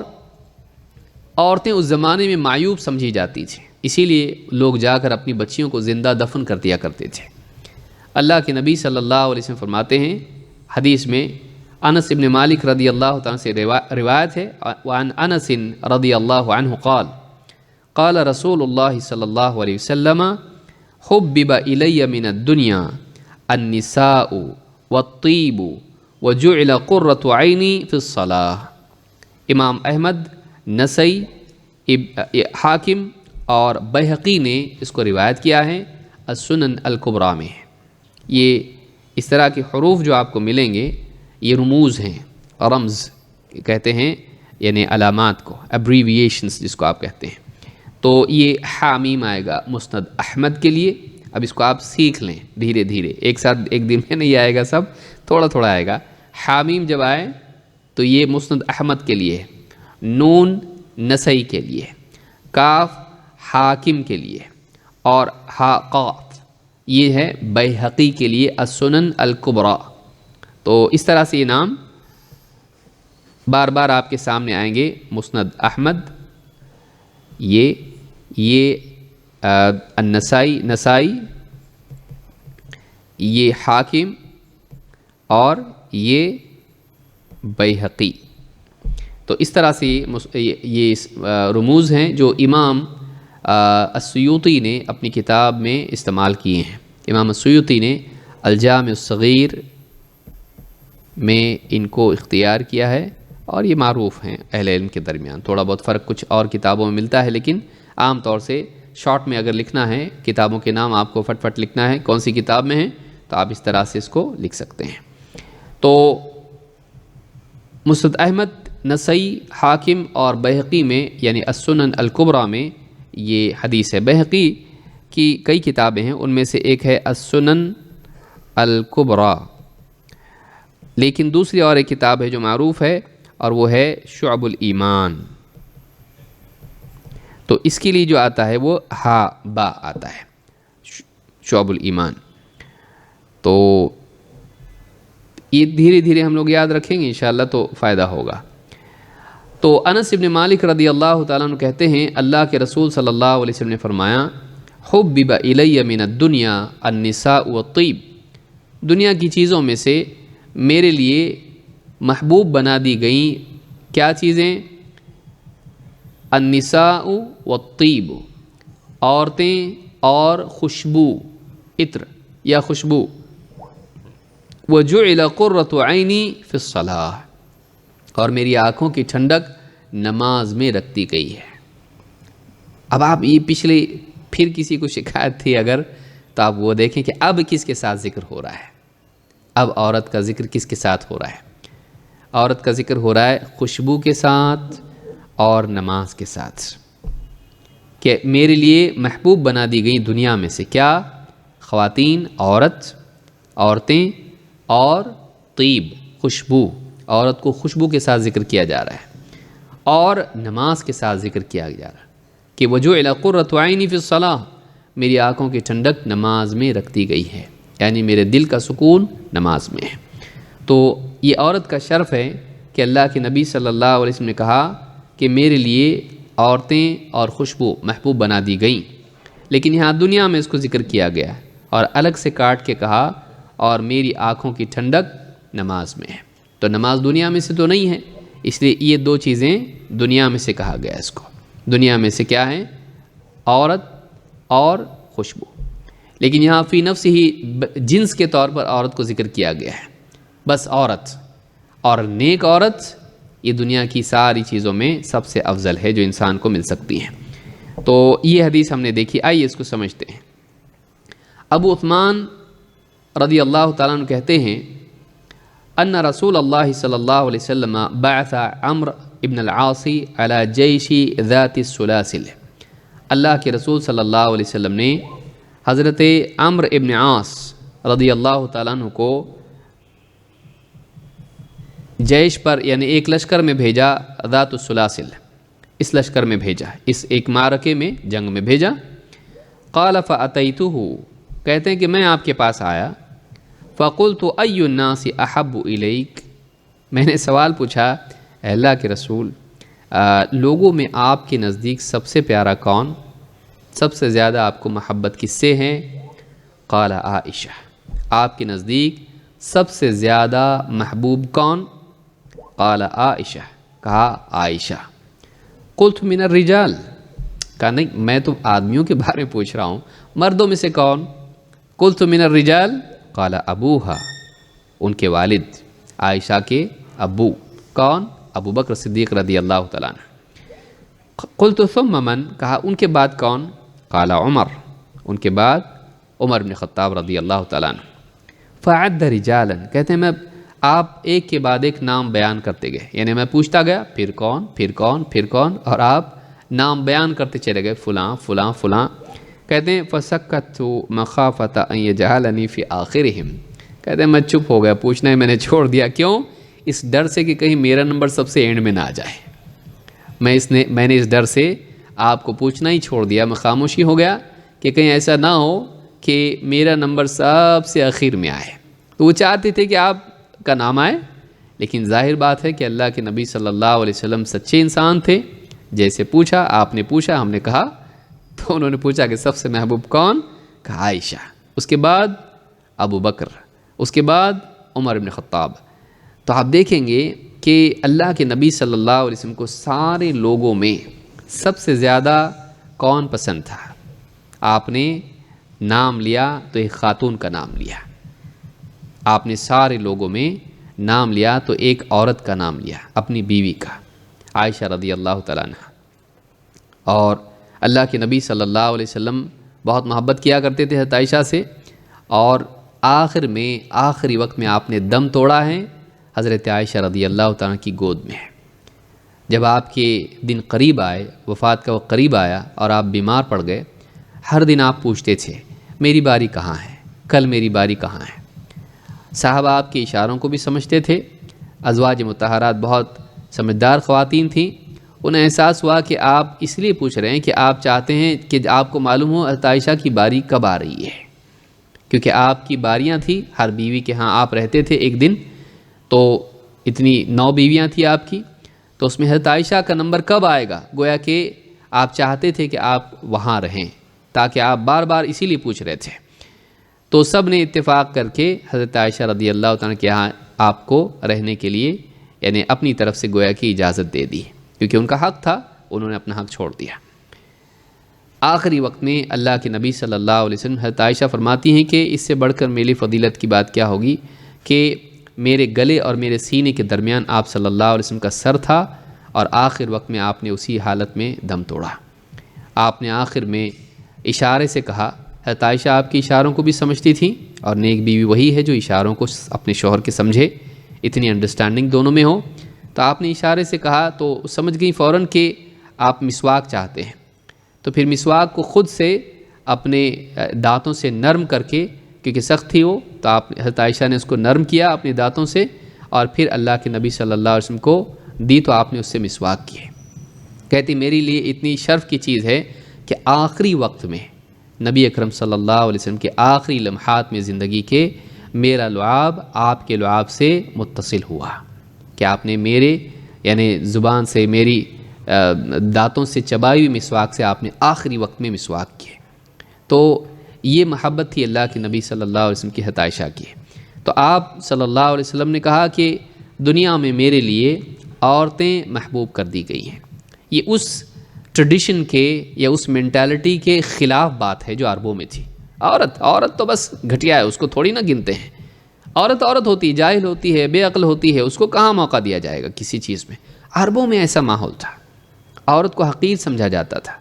عورتیں اس زمانے میں معیوب سمجھی جاتی تھیں، اسی لیے لوگ جا کر اپنی بچیوں کو زندہ دفن کر دیا کرتے تھے۔ اللہ کے نبی صلی اللہ علیہ وسلم فرماتے ہیں حدیث میں، انس ابن مالک رضی اللہ تعالیٰ سے روایت ہے، وعن انس رضی اللہ عنہ قال قال رسول اللہ صلی اللہ علیہ وسلم حبب الی من الدنیا النساء والطیب وجعل قرۃ عینی فی الصلاۃ۔ امام احمد، نسائی، حاکم اور بیہقی نے اس کو روایت کیا ہے السنن الکبریٰ میں۔ یہ اس طرح کے حروف جو آپ کو ملیں گے یہ رموز ہیں، رمز کہتے ہیں، یعنی علامات کو، ابریویشنز جس کو آپ کہتے ہیں۔ تو یہ حامیم آئے گا مسند احمد کے لیے۔ اب اس کو آپ سیکھ لیں دھیرے دھیرے، ایک ساتھ ایک دن میں نہیں آئے گا، سب تھوڑا تھوڑا آئے گا۔ حامیم جب آئے تو یہ مسند احمد کے لیے، نون نسائی کے لیے، کاف حاکم کے لیے، اور ہا قاف یہ ہے بیہقی کے لیے السنن الکبریٰ۔ تو اس طرح سے یہ نام بار بار آپ کے سامنے آئیں گے، مسند احمد، یہ نسائی، یہ حاکم، اور یہ بیہقی۔ تو اس طرح سے یہ رموز ہیں جو امام السیوطی نے اپنی کتاب میں استعمال کیے ہیں۔ امام السیوطی نے الجامع الصغیر میں ان کو اختیار کیا ہے، اور یہ معروف ہیں اہل علم کے درمیان۔ تھوڑا بہت فرق کچھ اور کتابوں میں ملتا ہے، لیکن عام طور سے شارٹ میں اگر لکھنا ہے، کتابوں کے نام آپ کو فٹ فٹ لکھنا ہے کون سی کتاب میں ہے، تو آپ اس طرح سے اس کو لکھ سکتے ہیں۔ تو مسند احمد، نسائی، حاکم اور بیہقی میں، یعنی السنن الکبریٰ میں یہ حدیث ہے۔ بیہقی کی کئی کتابیں ہیں، ان میں سے ایک ہے السنن الکبریٰ، لیکن دوسری اور ایک کتاب ہے جو معروف ہے، اور وہ ہے شعب الایمان۔ تو اس کے لیے جو آتا ہے وہ ہا با آتا ہے، شعب الایمان۔ تو یہ دھیرے دھیرے ہم لوگ یاد رکھیں گے انشاءاللہ تو فائدہ ہوگا۔ تو انس ابن مالک رضی اللہ تعالیٰ عنہ کہتے ہیں اللہ کے رسول صلی اللہ علیہ وسلم نے فرمایا حبب الی من الدنیا النساء والطیب، دنیا کی چیزوں میں سے میرے لیے محبوب بنا دی گئیں کیا چیزیں؟ النساء والطیب، عورتیں اور خوشبو، عطر یا خوشبو۔ وجعل قرۃ عینی فی الصلاۃ، اور میری آنکھوں کی ٹھنڈک نماز میں رکھ دی گئی ہے۔ اب آپ یہ پچھلے پھر کسی کو شکایت تھی اگر، تو آپ وہ دیکھیں کہ اب کس کے ساتھ ذکر ہو رہا ہے، اب عورت کا ذکر کس کے ساتھ ہو رہا ہے؟ عورت کا ذکر ہو رہا ہے خوشبو کے ساتھ اور نماز کے ساتھ، کہ میرے لیے محبوب بنا دی گئی دنیا میں سے کیا؟ خواتین، عورتیں اور طیب، خوشبو، عورت کو خوشبو کے ساتھ ذکر کیا جا رہا ہے، اور نماز کے ساتھ ذکر کیا جا رہا ہے کہ وجعل قرۃ عینی فی الصلاۃ، میری آنکھوں کی ٹھنڈک نماز میں رکھ دی گئی ہے، یعنی میرے دل کا سکون نماز میں ہے۔ تو یہ عورت کا شرف ہے کہ اللہ کے نبی صلی اللہ علیہ وسلم نے کہا کہ میرے لیے عورتیں اور خوشبو محبوب بنا دی گئیں، لیکن یہاں دنیا میں اس کو ذکر کیا گیا اور الگ سے کاٹ کے کہا اور میری آنکھوں کی ٹھنڈک نماز میں ہے۔ تو نماز دنیا میں سے تو نہیں ہے، اس لیے یہ دو چیزیں دنیا میں سے کہا گیا اس کو۔ دنیا میں سے کیا ہے؟ عورت اور خوشبو۔ لیکن یہاں فی نفس ہی جنس کے طور پر عورت کو ذکر کیا گیا ہے، بس عورت، اور نیک عورت یہ دنیا کی ساری چیزوں میں سب سے افضل ہے جو انسان کو مل سکتی ہیں۔ تو یہ حدیث ہم نے دیکھی، آئیے اس کو سمجھتے ہیں۔ ابو عثمان رضی اللہ تعالیٰ عنہ کہتے ہیں ان رسول اللہ صلی اللہ علیہ وسلم بعث عمرو ابن العاص علی جیش ذات السلاسل۔ اللہ کے رسول صلی اللہ علیہ وسلم نے حضرت عمرو ابن عاص رضی اللہ تعالیٰ عنہ کو جیش پر یعنی ایک لشکر میں بھیجا، ذات السلاسل، اس لشکر میں بھیجا، اس ایک معرکے میں، جنگ میں بھیجا۔ قال فأتیتہ، کہتے ہیں کہ میں آپ کے پاس آیا، فقلت ای الناس احب الیک، میں نے سوال پوچھا اے اللہ کے رسول لوگوں میں آپ کے نزدیک سب سے پیارا کون، سب سے زیادہ آپ کو محبت کس سے ہے؟ قال عائشہ، آپ کے نزدیک سب سے زیادہ محبوب کون؟ قال عائشہ، کہا عائشہ۔ قلت من الرجال، کہا نہیں میں تو آدمیوں کے بارے میں پوچھ رہا ہوں، مردوں میں سے کون؟ قلت من الرجال، قال ابوہا، ان کے والد، عائشہ کے ابو، کون؟ ابو بکر صدیق رضی اللہ تعالیٰ عنہ۔ قلت ثم من، کہا ان کے بعد کون؟ قال عمر، ان کے بعد عمر بن خطاب رضی اللہ تعالیٰ عنہ۔ فعد رجالا، کہتے ہیں میں آپ ایک کے بعد ایک نام بیان کرتے گئے، یعنی میں پوچھتا گیا پھر کون پھر کون پھر کون، اور آپ نام بیان کرتے چلے گئے، فلاں فلاں فلاں۔ کہتے ہیں فسکت مخافۃ ان یجعلنی فی آخرہم، کہتے ہیں میں چپ ہو گیا، پوچھنا ہی میں نے چھوڑ دیا، کیوں؟ اس ڈر سے کہ کہیں میرا نمبر سب سے اینڈ میں نہ آ جائے۔ میں نے اس ڈر سے آپ کو پوچھنا ہی چھوڑ دیا، میں خاموشی ہو گیا کہ کہیں ایسا نہ ہو کہ میرا نمبر سب سے آخر میں آئے۔ تو وہ چاہتے تھے کہ آپ کا نام آئے، لیکن ظاہر بات ہے کہ اللہ کے نبی صلی اللہ علیہ وسلم سچے انسان تھے، جیسے پوچھا آپ نے پوچھا، ہم نے کہا، تو انہوں نے پوچھا کہ سب سے محبوب کون؟ کہا عائشہ، اس کے بعد ابو بکر، اس کے بعد عمر بن خطاب۔ تو آپ دیکھیں گے کہ اللہ کے نبی صلی اللہ علیہ وسلم کو سارے لوگوں میں سب سے زیادہ کون پسند تھا؟ آپ نے نام لیا تو ایک خاتون کا نام لیا، آپ نے سارے لوگوں میں نام لیا تو ایک عورت کا نام لیا، اپنی بیوی کا، عائشہ رضی اللہ تعالیٰ عنہ۔ اور اللہ کے نبی صلی اللہ علیہ وسلم بہت محبت کیا کرتے تھے حضرت عائشہ سے، اور آخر میں آخری وقت میں آپ نے دم توڑا ہے حضرت عائشہ رضی اللہ تعالیٰ کی گود میں۔ جب آپ کے دن قریب آئے، وفات کا وقت قریب آیا اور آپ بیمار پڑ گئے، ہر دن آپ پوچھتے تھے میری باری کہاں ہے، کل میری باری کہاں ہے۔ صحابہ آپ کے اشاروں کو بھی سمجھتے تھے، ازواج مطہرات بہت سمجھدار خواتین تھیں، انہیں احساس ہوا کہ آپ اس لیے پوچھ رہے ہیں کہ آپ چاہتے ہیں کہ آپ کو معلوم ہو حضرت عائشہ کی باری کب آ رہی ہے، کیونکہ آپ کی باریاں تھیں، ہر بیوی کے ہاں آپ رہتے تھے ایک دن، تو اتنی 9 بیویاں تھیں آپ کی، تو اس میں حضرت عائشہ کا نمبر کب آئے گا؟ گویا کہ آپ چاہتے تھے کہ آپ وہاں رہیں، تاکہ آپ بار بار اسی لیے پوچھ رہے تھے۔ تو سب نے اتفاق کر کے حضرت عائشہ رضی اللہ تعالیٰ کے یہاں آپ کو رہنے کے لیے یعنی اپنی طرف سے گویا کی اجازت دے دی، کیونکہ ان کا حق تھا، انہوں نے اپنا حق چھوڑ دیا۔ آخری وقت میں اللہ کے نبی صلی اللہ علیہ وسلم، حضرت عائشہ فرماتی ہیں کہ اس سے بڑھ کر میری فضیلت کی بات کیا ہوگی کہ میرے گلے اور میرے سینے کے درمیان آپ صلی اللہ علیہ وسلم کا سر تھا، اور آخر وقت میں آپ نے اسی حالت میں دم توڑا۔ آپ نے آخر میں اشارے سے کہا، حضرت عائشہ آپ کے اشاروں کو بھی سمجھتی تھیں، اور نیک بیوی وہی ہے جو اشاروں کو اپنے شوہر کے سمجھے، اتنی انڈرسٹینڈنگ دونوں میں ہو، تو آپ نے اشارے سے کہا تو سمجھ گئی فوراً کہ آپ مسواک چاہتے ہیں، تو پھر مسواک کو خود سے اپنے دانتوں سے نرم کر کے، کیونکہ سخت تھی وہ، تو آپ حضرت عائشہ نے اس کو نرم کیا اپنے دانتوں سے، اور پھر اللہ کے نبی صلی اللہ علیہ وسلم کو دی تو آپ نے اس سے مسواک کیے۔ کہتی میرے لیے اتنی شرف کی چیز ہے کہ آخری وقت میں نبی اکرم صلی اللہ علیہ وسلم کے آخری لمحات میں زندگی کے میرا لعاب آپ کے لعاب سے متصل ہوا، کہ آپ نے میرے یعنی زبان سے، میری دانتوں سے چبائی ہوئی مسواک سے آپ نے آخری وقت میں مسواک کیے۔ تو یہ محبت تھی اللہ کے نبی صلی اللہ علیہ وسلم کی حضرت عائشہ کی۔ تو آپ صلی اللہ علیہ وسلم نے کہا کہ دنیا میں میرے لیے عورتیں محبوب کر دی گئی ہیں۔ یہ اس ٹریڈیشن کے یا اس مینٹالٹی کے خلاف بات ہے جو عربوں میں تھی۔ عورت تو بس گھٹیا ہے، اس کو تھوڑی نہ گنتے ہیں۔ عورت ہوتی ہے، جاہل ہوتی ہے، بے عقل ہوتی ہے، اس کو کہاں موقع دیا جائے گا کسی چیز میں۔ عربوں میں ایسا ماحول تھا، عورت کو حقیر سمجھا جاتا تھا،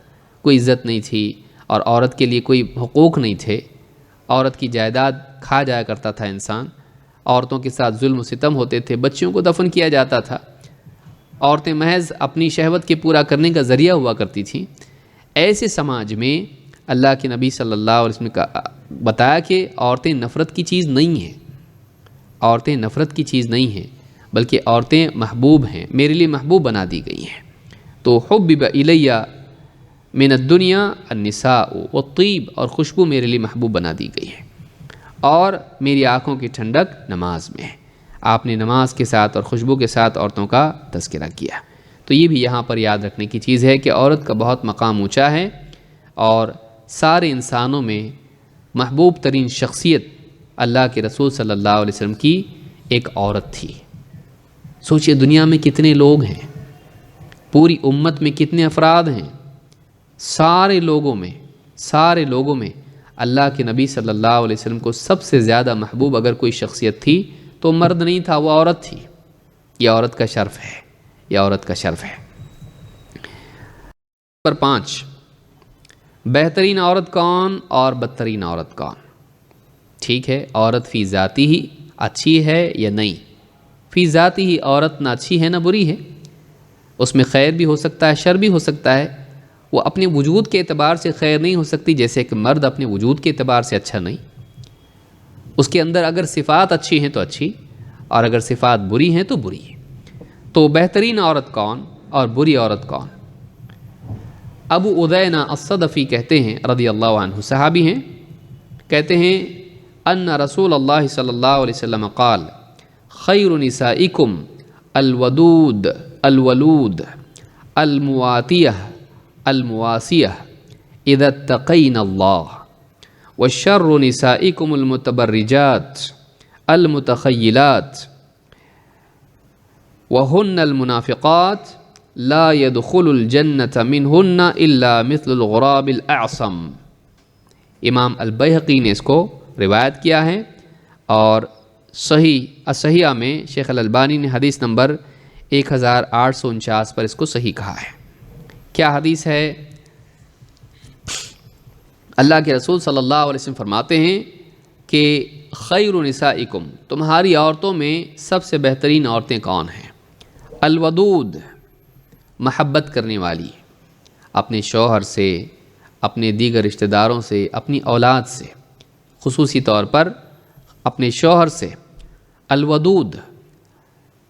کوئی عزت نہیں تھی اور عورت کے لیے کوئی حقوق نہیں تھے۔ عورت کی جائیداد کھا جایا کرتا تھا انسان، عورتوں کے ساتھ ظلم و ستم ہوتے تھے، بچیوں کو دفن کیا جاتا تھا۔ عورتیں محض اپنی شہوت کے پورا کرنے کا ذریعہ ہوا کرتی تھیں۔ ایسے سماج میں اللہ کے نبی صلی اللہ علیہ وسلم نے بتایا کہ عورتیں نفرت کی چیز نہیں ہیں، عورتیں نفرت کی چیز نہیں ہیں، بلکہ عورتیں محبوب ہیں، میرے لیے محبوب بنا دی گئی ہیں۔ تو حبب الیہ من الدنیا النساء والطیب، اور خوشبو میرے لیے محبوب بنا دی گئی ہے، اور میری آنکھوں کی ٹھنڈک نماز میں ہے۔ آپ نے نماز کے ساتھ اور خوشبو کے ساتھ عورتوں کا تذکرہ کیا۔ تو یہ بھی یہاں پر یاد رکھنے کی چیز ہے کہ عورت کا بہت مقام اونچا ہے، اور سارے انسانوں میں محبوب ترین شخصیت اللہ کے رسول صلی اللہ علیہ وسلم کی ایک عورت تھی۔ سوچئے دنیا میں کتنے لوگ ہیں، پوری امت میں کتنے افراد ہیں، سارے لوگوں میں اللہ کے نبی صلی اللہ علیہ وسلم کو سب سے زیادہ محبوب اگر کوئی شخصیت تھی تو مرد نہیں تھا، وہ عورت تھی۔ یہ عورت کا شرف ہے، یہ عورت کا شرف ہے۔ نمبر 5، بہترین عورت کون اور بدترین عورت کون؟ ٹھیک ہے، عورت فی ذاتی ہی اچھی ہے یا نہیں؟ فی ذاتی ہی عورت نہ اچھی ہے نہ بری ہے، اس میں خیر بھی ہو سکتا ہے، شر بھی ہو سکتا ہے۔ وہ اپنے وجود کے اعتبار سے خیر نہیں ہو سکتی، جیسے کہ مرد اپنے وجود کے اعتبار سے اچھا نہیں۔ اس کے اندر اگر صفات اچھی ہیں تو اچھی، اور اگر صفات بری ہیں تو بری۔ تو بہترین عورت کون اور بری عورت کون؟ ابو ادینہ الصدفی کہتے ہیں رضی اللہ عنہ، صحابی ہیں، کہتے ہیں ان رسول اللہ صلی اللہ علیہ وسلم قال خیر نسائکم الودود الولود المواتیہ المواسیہ اذا اتقین اللہ وشر نسائکم المتبرجات المتخیلات وہن المنافقات لا يدخل الجنة منہن الا مثل الغراب الاعصم۔ امام البیہقی نے اس کو روایت کیا ہے، اور صحیحہ میں شیخ الالبانی نے حدیث نمبر 1849 پر اس کو صحیح کہا ہے۔ کیا حدیث ہے؟ اللہ کے رسول صلی اللہ علیہ وسلم فرماتے ہیں کہ خیر نسائکم، تمہاری عورتوں میں سب سے بہترین عورتیں کون ہیں؟ الودود، محبت کرنے والی، اپنے شوہر سے، اپنے دیگر رشتہ داروں سے، اپنی اولاد سے، خصوصی طور پر اپنے شوہر سے۔ الودود،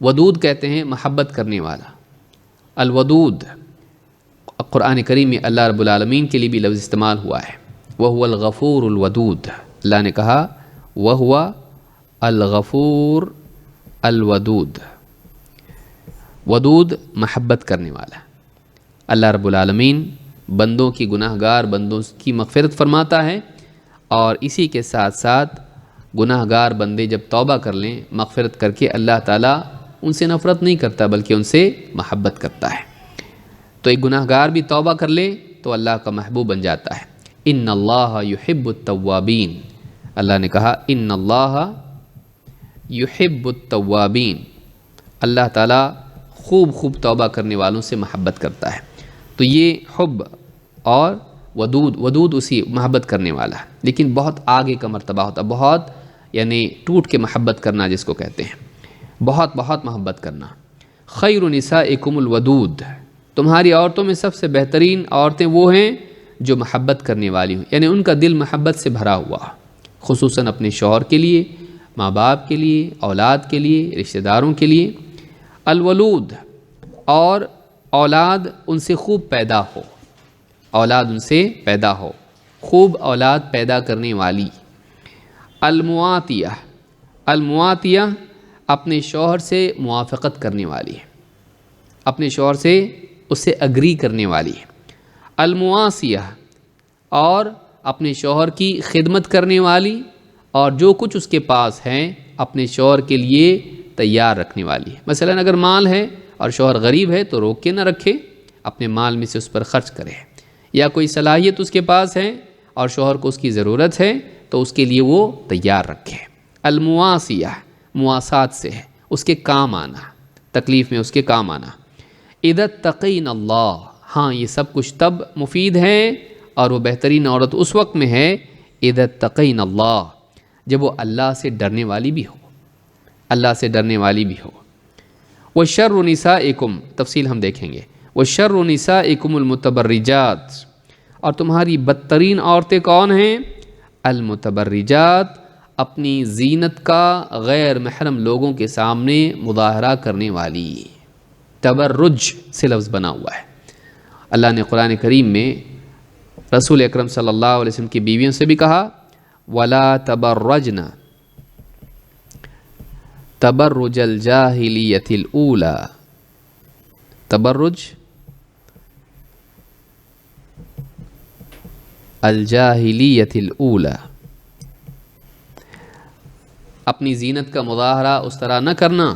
ودود کہتے ہیں محبت کرنے والا۔ الودود قرآن کریم میں اللہ رب العالمین کے لیے بھی لفظ استعمال ہوا ہے، وَهُوَ الْغَفُورُ الْوَدُودُ۔ اللہ نے کہا وَهُوَ الْغَفُورُ الْوَدُودُ، ودود محبت کرنے والا۔ اللہ رب العالمین بندوں کی گناہ گار بندوں کی مغفرت فرماتا ہے، اور اسی کے ساتھ ساتھ گناہ گار بندے جب توبہ کر لیں مغفرت کر کے، اللہ تعالیٰ ان سے نفرت نہیں کرتا بلکہ ان سے محبت کرتا ہے۔ تو ایک گناہ گار بھی توبہ کر لے تو اللہ کا محبوب بن جاتا ہے۔ ان اللہ یحب التوابین، اللہ نے کہا ان اللہ یحب التوابین، اللہ تعالیٰ خوب توبہ کرنے والوں سے محبت کرتا ہے۔ تو یہ حب اور ودود اسی محبت کرنے والا ہے، لیکن بہت آگے کا مرتبہ ہوتا ہے، بہت یعنی ٹوٹ کے محبت کرنا جس کو کہتے ہیں، بہت محبت کرنا۔ خیر نسائکم الودود، تمہاری عورتوں میں سب سے بہترین عورتیں وہ ہیں جو محبت کرنے والی ہوں، یعنی ان کا دل محبت سے بھرا ہوا، خصوصاً اپنے شوہر کے لیے، ماں باپ کے لیے، اولاد کے لیے، رشتہ داروں کے لیے۔ الولود، اور اولاد ان سے خوب پیدا ہو، اولاد ان سے پیدا ہو، خوب اولاد پیدا کرنے والی۔ المواتیہ، المواتیہ اپنے شوہر سے موافقت کرنے والی ہے، اپنے شوہر سے اس سے اگری کرنے والی ہے۔ المواسیہ، اور اپنے شوہر کی خدمت کرنے والی، اور جو کچھ اس کے پاس ہیں اپنے شوہر کے لیے تیار رکھنے والی ہے۔ مثلا اگر مال ہے اور شوہر غریب ہے تو روک کے نہ رکھے، اپنے مال میں سے اس پر خرچ کرے، یا کوئی صلاحیت اس کے پاس ہے اور شوہر کو اس کی ضرورت ہے تو اس کے لیے وہ تیار رکھے۔ المواسیہ مواسات سے ہے، اس کے کام آنا، تکلیف میں اس کے کام آنا۔ اذا اتقین اللہ، ہاں یہ سب کچھ تب مفید ہے اور وہ بہترین عورت اس وقت میں ہے اذا اتقین اللہ، جب وہ اللہ سے ڈرنے والی بھی ہو، اللہ سے ڈرنے والی بھی ہو۔ وَشَرُّ نِسَائِكُمْ، تفصیل ہم دیکھیں گے۔ وَشَرُّ نِسَائِكُمُ الْمُتَبَرِّجَاتِ، اور تمہاری بدترین عورتیں کون ہیں؟ المتبرجات، اپنی زینت کا غیر محرم لوگوں کے سامنے مظاہرہ کرنے والی۔ تبرج سے لفظ بنا ہوا ہے۔ اللہ نے قرآن کریم میں رسول اکرم صلی اللہ علیہ وسلم کی بیویوں سے بھی کہا وَلَا تَبَرَّجْنَ تَبَرُّجَ الْجَاهِلِيَّةِ الْأُولَى، تبرج الجاہلیت الاولی، اپنی زینت کا مظاہرہ اس طرح نہ کرنا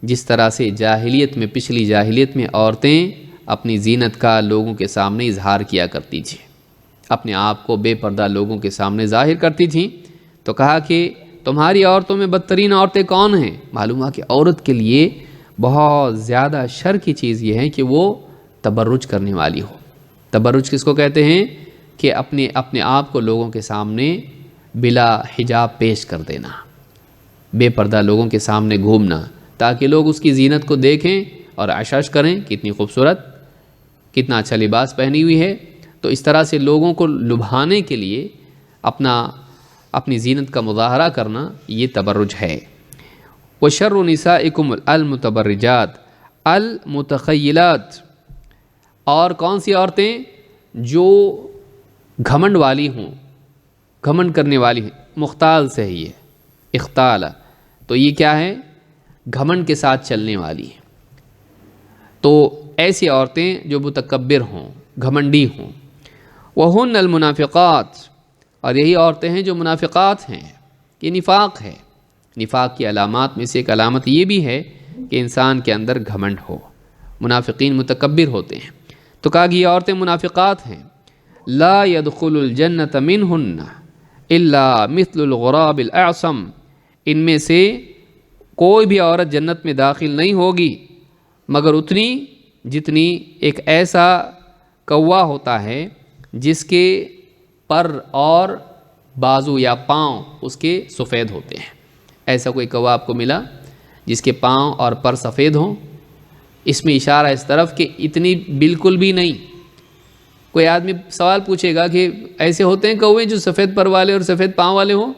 جس طرح سے جاہلیت میں، پچھلی جاہلیت میں عورتیں اپنی زینت کا لوگوں کے سامنے اظہار کیا کرتی تھیں، اپنے آپ کو بے پردہ لوگوں کے سامنے ظاہر کرتی تھیں۔ تو کہا کہ تمہاری عورتوں میں بدترین عورتیں کون ہیں؟ معلوم ہوا کہ عورت کے لیے بہت زیادہ شر کی چیز یہ ہے کہ وہ تبرج کرنے والی ہو۔ تبرج کس کو کہتے ہیں؟ کہ اپنے آپ کو لوگوں کے سامنے بلا حجاب پیش کر دینا، بے پردہ لوگوں کے سامنے گھومنا، تاکہ لوگ اس کی زینت کو دیکھیں اور عشش کریں کتنی خوبصورت، کتنا اچھا لباس پہنی ہوئی ہے۔ تو اس طرح سے لوگوں کو لبھانے کے لیے اپنی زینت کا مظاہرہ کرنا یہ تبرج ہے۔ وَشَرُّ نِسَائِكُمُ الْمُتَبَرِّجَاتِ الْمُتَخَيِّلَاتِ، اور کون سی عورتیں؟ جو گھمنڈ والی ہوں، گھمنڈ کرنے والی ہیں۔ مختال سے ہی ہے، اختال، تو یہ کیا ہے؟ گھمنڈ کے ساتھ چلنے والی ہیں۔ تو ایسی عورتیں جو متکبر ہوں، گھمنڈی ہوں۔ وَهُنَّ الْمُنَافِقَاتِ، اور یہی عورتیں ہیں جو منافقات ہیں۔ یہ نفاق ہے۔ نفاق کی علامات میں سے ایک علامت یہ بھی ہے کہ انسان کے اندر گھمنڈ ہو۔ منافقین متکبر ہوتے ہیں۔ تو کہا کہ یہ عورتیں منافقات ہیں۔ لا يدخل الجنة منهن الا مثل الغراب الاعصم، ان میں سے کوئی بھی عورت جنت میں داخل نہیں ہوگی مگر اتنی جتنی ایک ایسا کوا ہوتا ہے جس کے پر اور بازو یا پاؤں اس کے سفید ہوتے ہیں۔ ایسا کوئی کوا آپ کو ملا جس کے پاؤں اور پر سفید ہوں؟ اس میں اشارہ اس طرف کہ اتنی بالکل بھی نہیں۔ کوئی آدمی سوال پوچھے گا کہ ایسے ہوتے ہیں کوے جو سفید پر والے اور سفید پاؤں والے ہوں،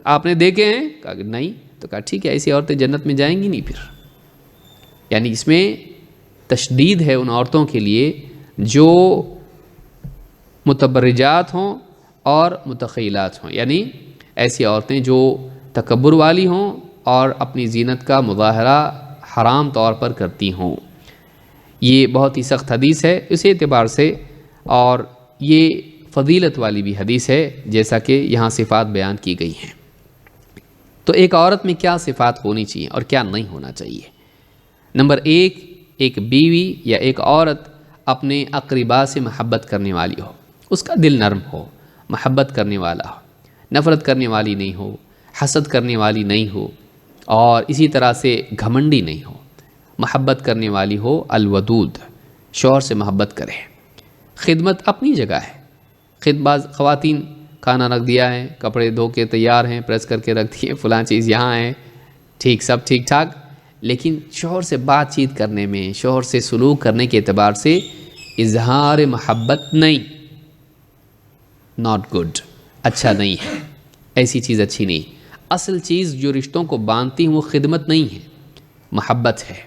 آپ نے دیکھے ہیں؟ کہا کہ نہیں۔ تو کہا ٹھیک ہے، ایسی عورتیں جنت میں جائیں گی نہیں پھر۔ یعنی اس میں تشدید ہے ان عورتوں کے لیے جو متبرجات ہوں اور متخیلات ہوں، یعنی ایسی عورتیں جو تکبر والی ہوں اور اپنی زینت کا مظاہرہ حرام طور پر کرتی ہوں۔ یہ بہت ہی سخت حدیث ہے اس اعتبار سے، اور یہ فضیلت والی بھی حدیث ہے جیسا کہ یہاں صفات بیان کی گئی ہیں۔ تو ایک عورت میں کیا صفات ہونی چاہیے اور کیا نہیں ہونا چاہیے؟ نمبر ایک بیوی یا ایک عورت اپنے اقربا سے محبت کرنے والی ہو، اس کا دل نرم ہو، محبت کرنے والا ہو، نفرت کرنے والی نہیں ہو، حسد کرنے والی نہیں ہو، اور اسی طرح سے گھمنڈی نہیں ہو، محبت کرنے والی ہو، الودود، شوہر سے محبت کرے۔ خدمت اپنی جگہ ہے، خدمت خواتین کھانا رکھ دیا ہے، کپڑے دھو کے تیار ہیں، پریس کر کے رکھ دیے، فلاں چیز یہاں ہے، ٹھیک، سب ٹھیک ٹھاک، لیکن شوہر سے بات چیت کرنے میں، شوہر سے سلوک کرنے کے اعتبار سے اظہار محبت نہیں، ناٹ گڈ، اچھا نہیں ہے، ایسی چیز اچھی نہیں۔ اصل چیز جو رشتوں کو باندھتی ہیں وہ خدمت نہیں ہے، محبت ہے۔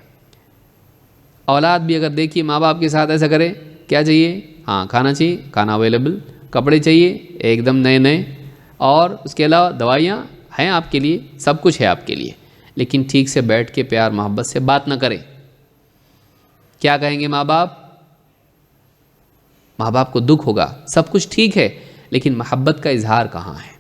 اولاد بھی اگر دیکھیے ماں باپ کے ساتھ ایسا کرے، کیا چاہیے؟ ہاں کھانا چاہیے، کھانا اویلیبل، کپڑے چاہیے ایک دم نئے نئے، اور اس کے علاوہ دوائیاں ہیں آپ کے لیے، سب کچھ ہے آپ کے لیے، لیکن ٹھیک سے بیٹھ کے پیار محبت سے بات نہ کرے۔ کیا کہیں گے ماں باپ؟ ماں باپ کو دکھ ہوگا، سب کچھ ٹھیک ہے لیکن محبت کا اظہار کہاں ہے؟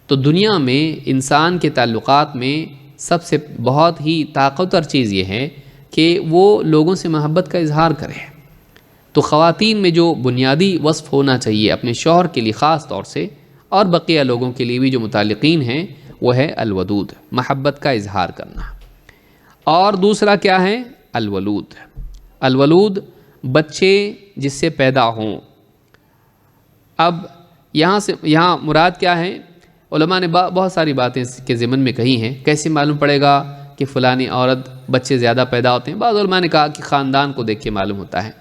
تو دنیا میں انسان کے تعلقات میں سب سے بہت ہی طاقتور چیز یہ ہے کہ وہ لوگوں سے محبت کا اظہار کرے۔ تو خواتین میں جو بنیادی وصف ہونا چاہیے اپنے شوہر کے لیے خاص طور سے، اور بقیہ لوگوں کے لیے بھی جو متعلقین ہیں، وہ ہے الودود، محبت کا اظہار کرنا۔ اور دوسرا کیا ہے؟ الولود۔ الولود بچے جس سے پیدا ہوں۔ اب یہاں مراد کیا ہے؟ علماء نے بہت ساری باتیں اس کے ضمن میں کہی ہیں۔ کیسے معلوم پڑے گا کہ فلانی عورت بچے زیادہ پیدا ہوتے ہیں؟ بعض علماء نے کہا کہ خاندان کو دیکھ کے معلوم ہوتا ہے،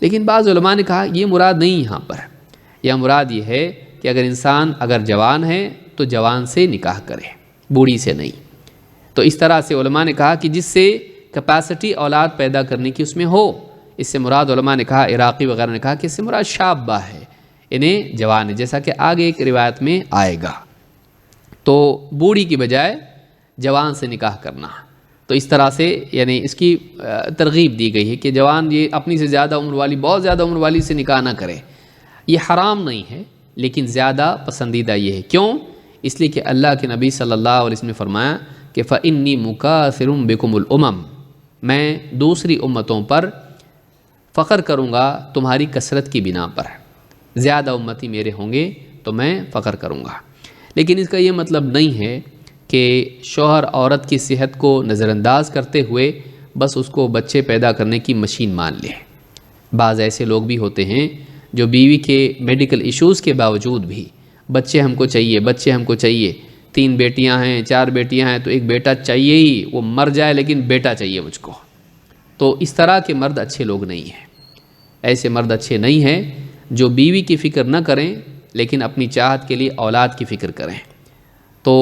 لیکن بعض علماء نے کہا یہ مراد نہیں، یہاں پر یہاں مراد یہ ہے کہ اگر انسان اگر جوان ہے تو جوان سے نکاح کرے، بوڑھی سے نہیں۔ تو اس طرح سے علماء نے کہا کہ جس سے کیپیسٹی اولاد پیدا کرنے کی اس میں ہو، اس سے مراد علماء نے کہا، عراقی وغیرہ نے کہا کہ اس سے مراد شابہ ہے، انہیں جوان ہے، جیسا کہ آگے ایک روایت میں آئے گا۔ تو بوڑھی کی بجائے جوان سے نکاح کرنا، تو اس طرح سے یعنی اس کی ترغیب دی گئی ہے کہ جوان یہ اپنی سے زیادہ عمر والی، بہت زیادہ عمر والی سے نکاح نہ کرے۔ یہ حرام نہیں ہے، لیکن زیادہ پسندیدہ یہ ہے۔ کیوں؟ اس لیے کہ اللہ کے نبی صلی اللہ علیہ وسلم نے فرمایا کہ فَإِنِّي مُكَاثِرٌ بِكُمُ الْأُمَمْ، میں دوسری امتوں پر فخر کروں گا تمہاری کثرت کی بنا پر، زیادہ امتی میرے ہوں گے تو میں فخر کروں گا۔ لیکن اس کا یہ مطلب نہیں ہے کہ شوہر عورت کی صحت کو نظر انداز کرتے ہوئے بس اس کو بچے پیدا کرنے کی مشین مان لے۔ بعض ایسے لوگ بھی ہوتے ہیں جو بیوی کے میڈیکل ایشوز کے باوجود بھی بچے ہم کو چاہیے، بچے ہم کو چاہیے، 3 بیٹیاں ہیں، 4 بیٹیاں ہیں تو ایک بیٹا چاہیے ہی، وہ مر جائے لیکن بیٹا چاہیے مجھ کو۔ تو اس طرح کے مرد اچھے لوگ نہیں ہیں، ایسے مرد اچھے نہیں ہیں جو بیوی کی فکر نہ کریں لیکن اپنی چاہت کے لیے اولاد کی فکر کریں۔ تو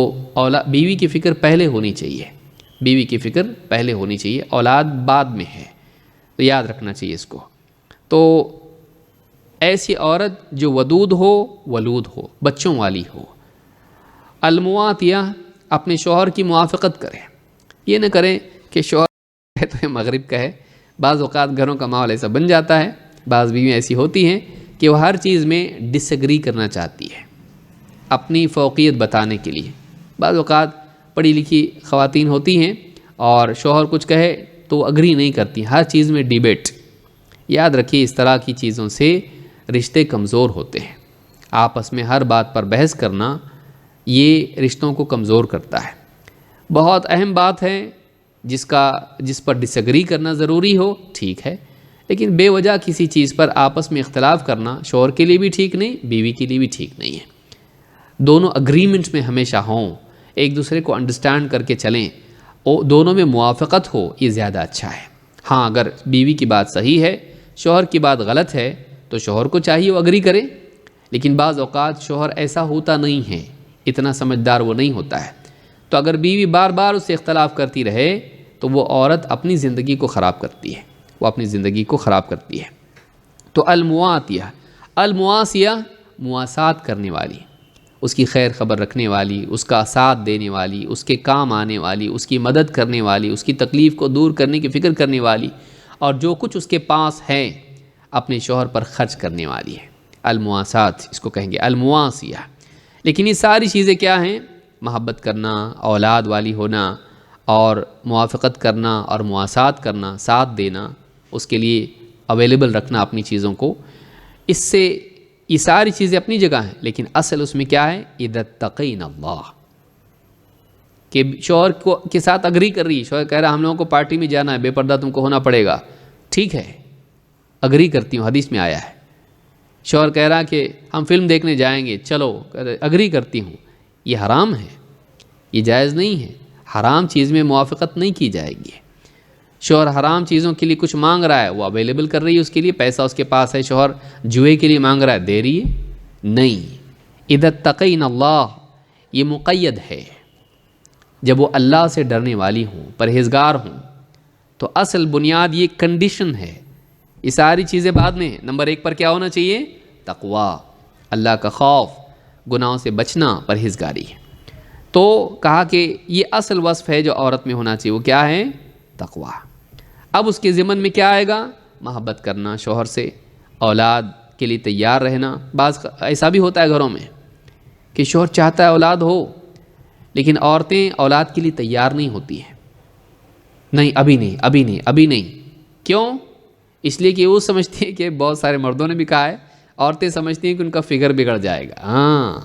بیوی کی فکر پہلے ہونی چاہیے، بیوی کی فکر پہلے ہونی چاہیے، اولاد بعد میں ہے، تو یاد رکھنا چاہیے اس کو۔ تو ایسی عورت جو ودود ہو، ولود ہو، بچوں والی ہو۔ المواتیہ، اپنے شوہر کی موافقت کرے، یہ نہ کریں کہ شوہر ہے تو یہ مغرب کا ہے۔ بعض اوقات گھروں کا ماحول ایسا بن جاتا ہے، بعض بیویاں ایسی ہوتی ہیں کہ وہ ہر چیز میں ڈس ایگری کرنا چاہتی ہے اپنی فوقیت بتانے کے لیے۔ بعض اوقات پڑھی لکھی خواتین ہوتی ہیں اور شوہر کچھ کہے تو وہ اگری نہیں کرتی، ہر چیز میں ڈیبیٹ۔ یاد رکھیے اس طرح کی چیزوں سے رشتے کمزور ہوتے ہیں۔ آپس میں ہر بات پر بحث کرنا یہ رشتوں کو کمزور کرتا ہے۔ بہت اہم بات ہے جس پر ڈس ایگری کرنا ضروری ہو، ٹھیک ہے، لیکن بے وجہ کسی چیز پر آپس میں اختلاف کرنا شوہر کے لیے بھی ٹھیک نہیں، بیوی کے لیے بھی ٹھیک نہیں ہے۔ دونوں اگریمنٹ میں ہمیشہ ہوں، ایک دوسرے کو انڈرسٹینڈ کر کے چلیں، اور دونوں میں موافقت ہو، یہ زیادہ اچھا ہے۔ ہاں اگر بیوی کی بات صحیح ہے، شوہر کی بات غلط ہے تو شوہر کو چاہیے وہ اگری کرے، لیکن بعض اوقات شوہر ایسا ہوتا نہیں ہے، اتنا سمجھدار وہ نہیں ہوتا ہے، تو اگر بیوی بار بار اس سے اختلاف کرتی رہے تو وہ عورت اپنی زندگی کو خراب کرتی ہے، وہ اپنی زندگی کو خراب کرتی ہے۔ تو المواتیہ، المواسیہ، مواسات کرنے والی، اس کی خیر خبر رکھنے والی، اس کا ساتھ دینے والی، اس کے کام آنے والی، اس کی مدد کرنے والی، اس کی تکلیف کو دور کرنے کی فکر کرنے والی، اور جو کچھ اس کے پاس ہے اپنے شوہر پر خرچ کرنے والی ہے۔ المواسات اس کو کہیں گے، المواسیہ۔ لیکن یہ ساری چیزیں کیا ہیں؟ محبت کرنا، اولاد والی ہونا، اور موافقت کرنا اور مواسات کرنا، ساتھ دینا، اس کے لیے اویلیبل رکھنا اپنی چیزوں کو۔ اس سے یہ ساری چیزیں اپنی جگہ ہیں، لیکن اصل اس میں کیا ہے؟ اذا اتقینا اللہ، کہ شوہر کے ساتھ اگری کر رہی ہے، شوہر کہہ رہا ہم لوگوں کو پارٹی میں جانا ہے، بے پردہ تم کو ہونا پڑے گا، ٹھیک ہے، اگری کرتی ہوں، حدیث میں آیا ہے۔ شوہر کہہ رہا کہ ہم فلم دیکھنے جائیں گے، چلو، اگری کرتی ہوں، یہ حرام ہے، یہ جائز نہیں ہے۔ حرام چیز میں موافقت نہیں کی جائے گی۔ شوہر حرام چیزوں کے لیے کچھ مانگ رہا ہے، وہ اویلیبل کر رہی ہے، اس کے لیے پیسہ اس کے پاس ہے، شوہر جوئے کے لیے مانگ رہا ہے، دے رہی ہے؟ نہیں۔ اذا اتقینا اللہ، یہ مقید ہے، جب وہ اللہ سے ڈرنے والی ہوں، پرہیزگار ہوں، تو اصل بنیاد یہ کنڈیشن ہے۔ یہ ساری چیزیں بعد میں، نمبر 1 پر کیا ہونا چاہیے؟ تقوی، اللہ کا خوف، گناہوں سے بچنا، پرہیزگاری۔ تو کہا کہ یہ اصل وصف ہے جو عورت میں ہونا چاہیے، وہ کیا ہے؟ تقوی۔ اب اس کے ضمن میں کیا آئے گا؟ محبت کرنا شوہر سے، اولاد کے لیے تیار رہنا۔ بعض ایسا بھی ہوتا ہے گھروں میں کہ شوہر چاہتا ہے اولاد ہو، لیکن عورتیں اولاد کے لیے تیار نہیں ہوتی ہیں، نہیں ابھی نہیں ابھی نہیں ابھی نہیں۔ کیوں؟ اس لیے کہ وہ سمجھتی ہیں کہ بہت سارے مردوں نے بھی کہا ہے، عورتیں سمجھتی ہیں کہ ان کا فگر بگڑ جائے گا۔ ہاں،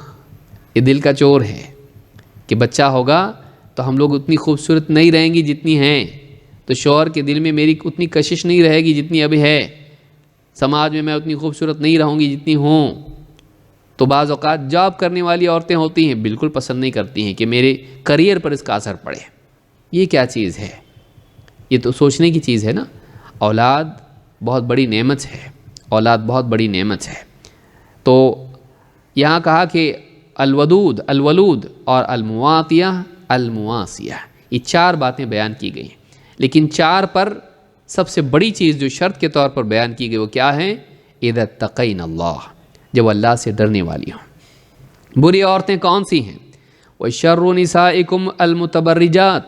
یہ دل کا چور ہے کہ بچہ ہوگا تو ہم لوگ اتنی خوبصورت نہیں رہیں گی جتنی ہیں، تو شوہر کے دل میں میری اتنی کشش نہیں رہے گی جتنی ابھی ہے، سماج میں اتنی خوبصورت نہیں رہوں گی جتنی ہوں۔ تو بعض اوقات جاب کرنے والی عورتیں ہوتی ہیں بالکل پسند نہیں کرتی ہیں کہ میرے کریئر پر اس کا اثر پڑے۔ یہ کیا چیز ہے؟ یہ تو سوچنے کی چیز ہے نا۔ اولاد بہت بڑی نعمت ہے، اولاد بہت بڑی نعمت ہے۔ تو یہاں کہا کہ الودود الولود اور المواطیہ المواسیہ، یہ 4 باتیں بیان کی گئی ہیں، لیکن 4 پر سب سے بڑی چیز جو شرط کے طور پر بیان کی گئی وہ کیا ہے؟ اذا اتقین اللہ، جب اللہ سے ڈرنے والی ہوں۔ بری عورتیں کون سی ہیں؟ وَشَرُّ نِسَائِكُمْ الْمُتَبَرِّجَاتِ،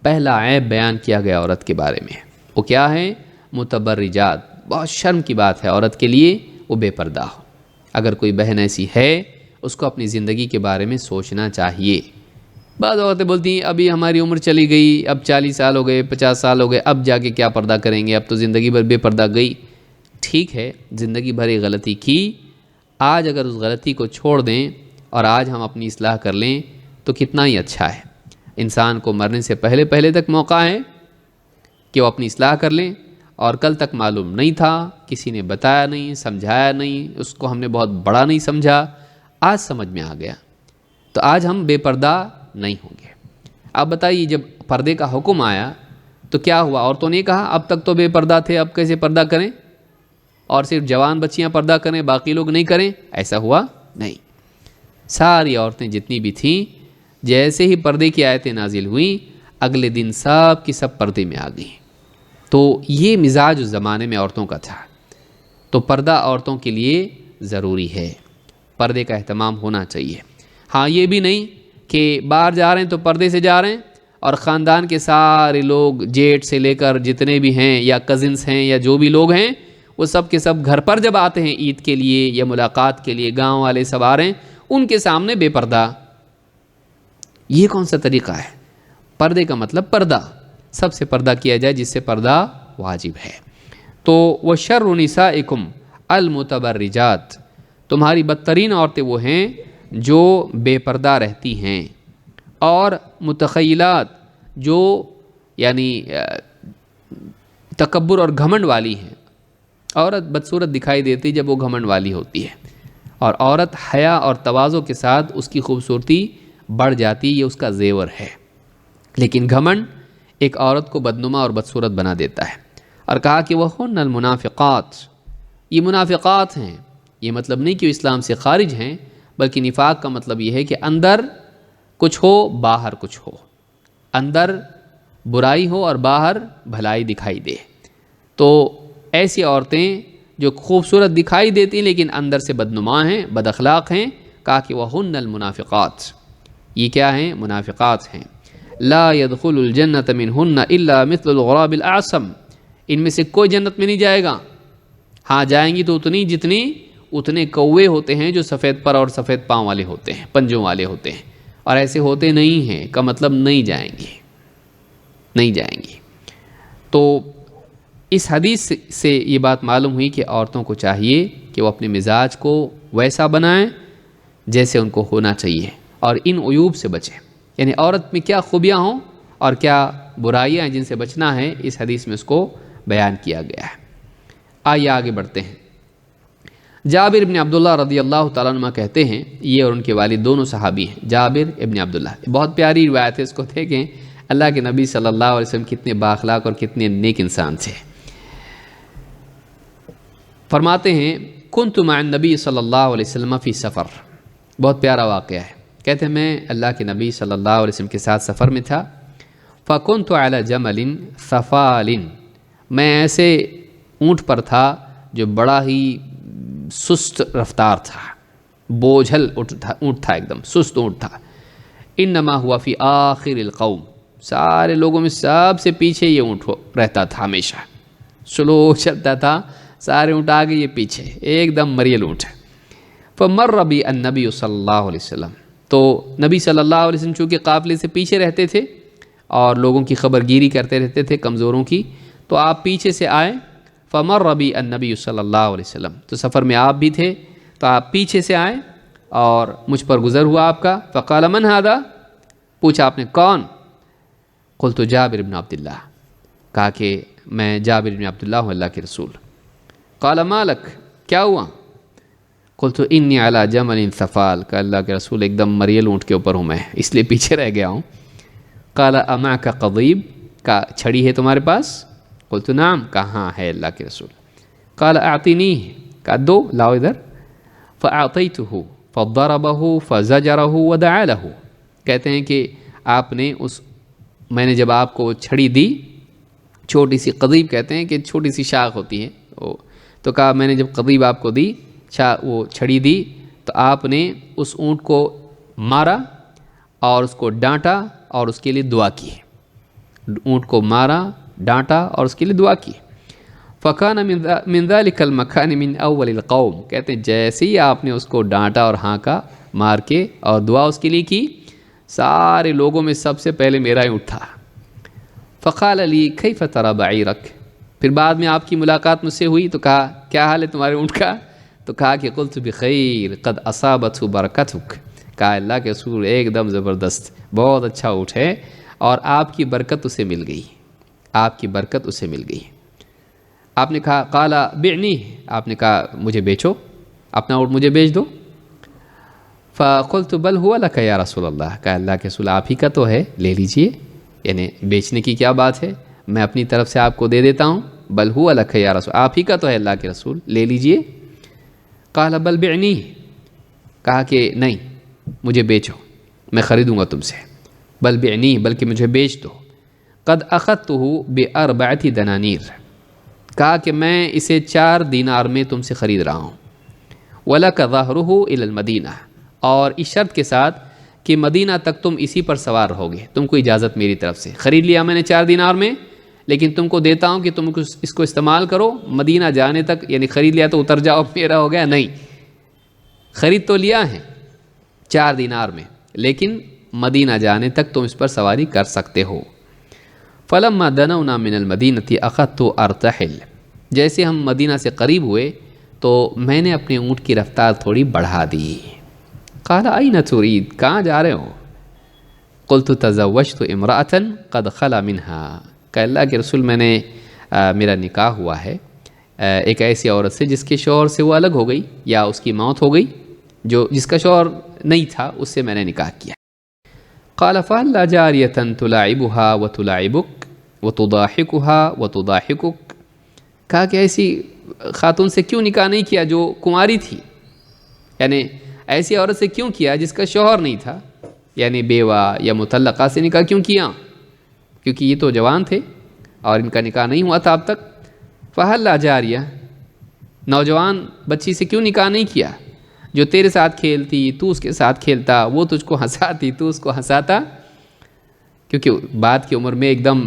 پہلا عیب بیان کیا گیا عورت کے بارے میں، وہ کیا ہے؟ متبرجات۔ بہت شرم کی بات ہے عورت کے لیے وہ بے پردہ ہو۔ اگر کوئی بہن ایسی ہے اس کو اپنی زندگی کے بارے میں سوچنا چاہیے۔ بعض عورتیں بولتی ہیں ابھی ہماری عمر چلی گئی، اب 40 سال ہو گئے، 50 سال ہو گئے، اب جا کے کیا پردہ کریں گے، اب تو زندگی بھر بے پردہ گئی۔ ٹھیک ہے، زندگی بھر ایک غلطی کی، آج اگر اس غلطی کو چھوڑ دیں اور آج ہم اپنی اصلاح کر لیں تو کتنا ہی اچھا ہے۔ انسان کو مرنے سے پہلے تک موقع ہے کہ وہ اپنی اصلاح کر لیں، اور کل تک معلوم نہیں تھا، کسی نے بتایا نہیں، سمجھایا نہیں، اس کو ہم نے بہت بڑا نہیں سمجھا، آج سمجھ میں آ گیا، تو آج ہم بے پردہ نہیں ہوں گے۔ آپ بتائیے جب پردے کا حکم آیا تو کیا ہوا؟ عورتوں نے کہا اب تک تو بے پردہ تھے، اب کیسے پردہ کریں، اور صرف جوان بچیاں پردہ کریں باقی لوگ نہیں کریں؟ ایسا ہوا نہیں۔ ساری عورتیں جتنی بھی تھیں، جیسے ہی پردے کی آیتیں نازل ہوئیں اگلے دن سب کی سب پردے میں آ گئیں۔ تو یہ مزاج اس زمانے میں عورتوں کا تھا۔ تو پردہ عورتوں کے لیے ضروری ہے، پردے کا اہتمام ہونا چاہیے۔ ہاں یہ بھی نہیں کہ باہر جا رہے ہیں تو پردے سے جا رہے ہیں اور خاندان کے سارے لوگ جیٹ سے لے کر جتنے بھی ہیں یا کزنس ہیں یا جو بھی لوگ ہیں وہ سب کے سب گھر پر جب آتے ہیں عید کے لیے یا ملاقات کے لیے، گاؤں والے سب آ رہے ہیں، ان کے سامنے بے پردہ۔ یہ کون سا طریقہ ہے؟ پردے کا مطلب پردہ، سب سے پردہ کیا جائے جس سے پردہ واجب ہے۔ تو وَشَرُّ نِسَائِكُمْ الْمُتَبَرِّجَاتِ، تمہاری بدترین عورتیں وہ ہیں جو بے پردہ رہتی ہیں، اور متخیلات جو یعنی تکبر اور گھمنڈ والی ہیں۔ عورت بدصورت دکھائی دیتی جب وہ گھمنڈ والی ہوتی ہے، اور عورت حیا اور تواضع کے ساتھ اس کی خوبصورتی بڑھ جاتی، یہ اس کا زیور ہے۔ لیکن گھمنڈ ایک عورت کو بدنما اور بدصورت بنا دیتا ہے۔ اور کہا کہ وَهُنَّ الْمُنَافِقَاتِ، یہ منافقات ہیں۔ یہ مطلب نہیں کہ وہ اسلام سے خارج ہیں، بلکہ نفاق کا مطلب یہ ہے کہ اندر کچھ ہو باہر کچھ ہو، اندر برائی ہو اور باہر بھلائی دکھائی دے۔ تو ایسی عورتیں جو خوبصورت دکھائی دیتی لیکن اندر سے بدنما ہیں، بد اخلاق ہیں، کہا کہ وَهُنَّ الْمُنَافِقَاتِ، یہ کیا ہیں؟ منافقات ہیں۔ لا يدخل الجنة منهن الا مثل الغراب الاعصم، ان میں سے کوئی جنت میں نہیں جائے گا۔ ہاں جائیں گی تو اتنے کوے ہوتے ہیں جو سفید پر اور سفید پاؤں والے ہوتے ہیں، پنجوں والے ہوتے ہیں، اور ایسے ہوتے نہیں ہیں کا مطلب نہیں جائیں گی، نہیں جائیں گی۔ تو اس حدیث سے یہ بات معلوم ہوئی کہ عورتوں کو چاہیے کہ وہ اپنے مزاج کو ویسا بنائیں جیسے ان کو ہونا چاہیے، اور ان عیوب سے بچیں، یعنی عورت میں کیا خوبیاں ہوں اور کیا برائیاں ہیں جن سے بچنا ہے، اس حدیث میں اس کو بیان کیا گیا ہے۔ آئیے آگے بڑھتے ہیں۔ جابر ابن عبداللہ رضی اللہ تعالیٰ عنہ کہتے ہیں، یہ اور ان کے والد دونوں صحابی ہیں، جابر ابن عبداللہ، بہت پیاری روایت ہے، اس کو دیکھیں اللہ کے نبی صلی اللہ علیہ وسلم کتنے بااخلاق اور کتنے نیک انسان تھے۔ فرماتے ہیں کنت مع النبی صلی اللہ علیہ وسلم فی سفر، بہت پیارا واقعہ ہے، کہتے ہیں میں اللہ کے نبی صلی اللہ علیہ وسلم کے ساتھ سفر میں تھا۔ فکنت علی جمل ثفال، میں ایسے اونٹ پر تھا جو بڑا ہی سست رفتار تھا، بوجھل اونٹ تھا، ایک دم سست اونٹ تھا۔ انما ہوا فی آخر القوم، سارے لوگوں میں سب سے پیچھے یہ اونٹ رہتا تھا، ہمیشہ سلو چلتا تھا، سارے اونٹ آگے یہ پیچھے، ایک دم مریل اونٹ۔ فمر بی النبی صلی اللہ علیہ وسلم، تو نبی صلی اللہ علیہ وسلم چونکہ قافلے سے پیچھے رہتے تھے اور لوگوں کی خبر گیری کرتے رہتے تھے کمزوروں کی، تو آپ پیچھے سے آئے. فمر بی النبی صلی اللہ علیہ وسلم، تو سفر میں آپ بھی تھے تو آپ پیچھے سے آئے اور مجھ پر گزر ہوا آپ کا. فقال من هذا، پوچھا آپ نے کون؟ قلت جابر بن عبداللہ، کہا کہ میں جابر بن عبداللہ ہوں اللہ کے رسول. قال مالک، کیا ہوا؟ قلت انی علی جمل ثفال، کہ اللہ کے رسول ایک دم مریل اونٹ کے اوپر ہوں میں، اس لیے پیچھے رہ گیا ہوں. قال امعک قضیب، کا چھڑی ہے تمہارے پاس؟ قلت نعم، کہاں ہے اللہ کے رسول. قال اعطنی، کا دو، لاؤ ادھر. فاعطیتہ فضربہ فزجرہ ودعا لہ، کہتے ہیں کہ آپ نے میں نے جب آپ کو چھڑی دی، چھوٹی سی قضیب کہتے ہیں کہ چھوٹی سی شاخ ہوتی ہے، تو کہا میں نے جب قضیب آپ کو دی، وہ چھڑی دی، تو آپ نے اس اونٹ کو مارا اور اس کو ڈانٹا اور اس کے لیے دعا کی. اونٹ کو مارا، ڈانٹا اور اس کے لیے دعا کی. فکان من ذلک المکان من اول القوم، کہتے ہیں جیسے ہی آپ نے اس کو ڈانٹا اور ہانکا مار کے اور دعا اس کے لیے کی، سارے لوگوں میں سب سے پہلے میرا ہی اونٹ تھا. فقال لی کیف تری بعیرک، پھر بعد میں آپ کی ملاقات مجھ سے ہوئی تو کہا کیا حال ہے تمہارے اونٹ کا؟ تو کہا کہ قلت بخیر قد اصابتہ برکتک، کہا اللہ کے رسول ایک دم زبردست، بہت اچھا اونٹ ہے اور آپ کی برکت اسے مل گئی، آپ کی برکت اسے مل گئی. آپ نے کہا قال بعنی، آپ نے کہا مجھے بیچو، اپنا اونٹ مجھے بیچ دو. فقلت بل هو لک یا رسول اللہ، کہا اللہ کے رسول آپ ہی کا تو ہے، لے لیجئے، یعنی بیچنے کی کیا بات ہے، میں اپنی طرف سے آپ کو دے دیتا ہوں. بل هو لک یا رسول، آپ ہی کا تو ہے اللہ کے رسول، لے لیجئے. قال بل بعنی، کہا کہ نہیں مجھے بیچو، میں خریدوں گا تم سے. بل بعنی، بلکہ مجھے بیچ دو. قد اخذتہ باربعۃ دنانیر، کہا کہ میں اسے 4 دینار میں تم سے خرید رہا ہوں. ولک ظہرہ الی المدینہ، اور اس شرط کے ساتھ کہ مدینہ تک تم اسی پر سوار رہو گے، تم کو اجازت میری طرف سے. خرید لیا میں نے 4 دینار میں، لیکن تم کو دیتا ہوں کہ تم اس کو استعمال کرو مدینہ جانے تک، یعنی خرید لیا تو اتر جاؤ میرا ہو گیا، نہیں، خرید تو لیا ہے 4 دینار میں، لیکن مدینہ جانے تک تم اس پر سواری کر سکتے ہو. فلما دنونا من المدینۃ اخذت ارتحل، جیسے ہم مدینہ سے قریب ہوئے تو میں نے اپنے اونٹ کی رفتار تھوڑی بڑھا دی. قال این ترید، کہاں جا رہے ہو؟ قلت تزوجت امرأۃ قد خلا منها، کہ اللہ کے رسول میں نے میرا نکاح ہوا ہے ایک ایسی عورت سے جس کے شوہر سے وہ الگ ہو گئی یا اس کی موت ہو گئی، جس کا شوہر نہیں تھا اس سے میں نے نکاح کیا. قال فهل جاریة تلاعبها وتلاعبک وتضاحکها وتضاحکک، کہا کہ ایسی خاتون سے کیوں نکاح نہیں کیا جو کنواری تھی، یعنی ایسی عورت سے کیوں کیا جس کا شوہر نہیں تھا، یعنی بیوہ یا مطلقہ سے نکاح کیوں کیا، کیونکہ یہ تو جوان تھے اور ان کا نکاح نہیں ہوا تھا اب تک. فہل جاریہ، نوجوان بچی سے کیوں نکاح نہیں کیا جو تیرے ساتھ کھیلتی، تو اس کے ساتھ کھیلتا، وہ تجھ کو ہنساتی، تو اس کو ہنساتا. کیونکہ بعد کی عمر میں ایک دم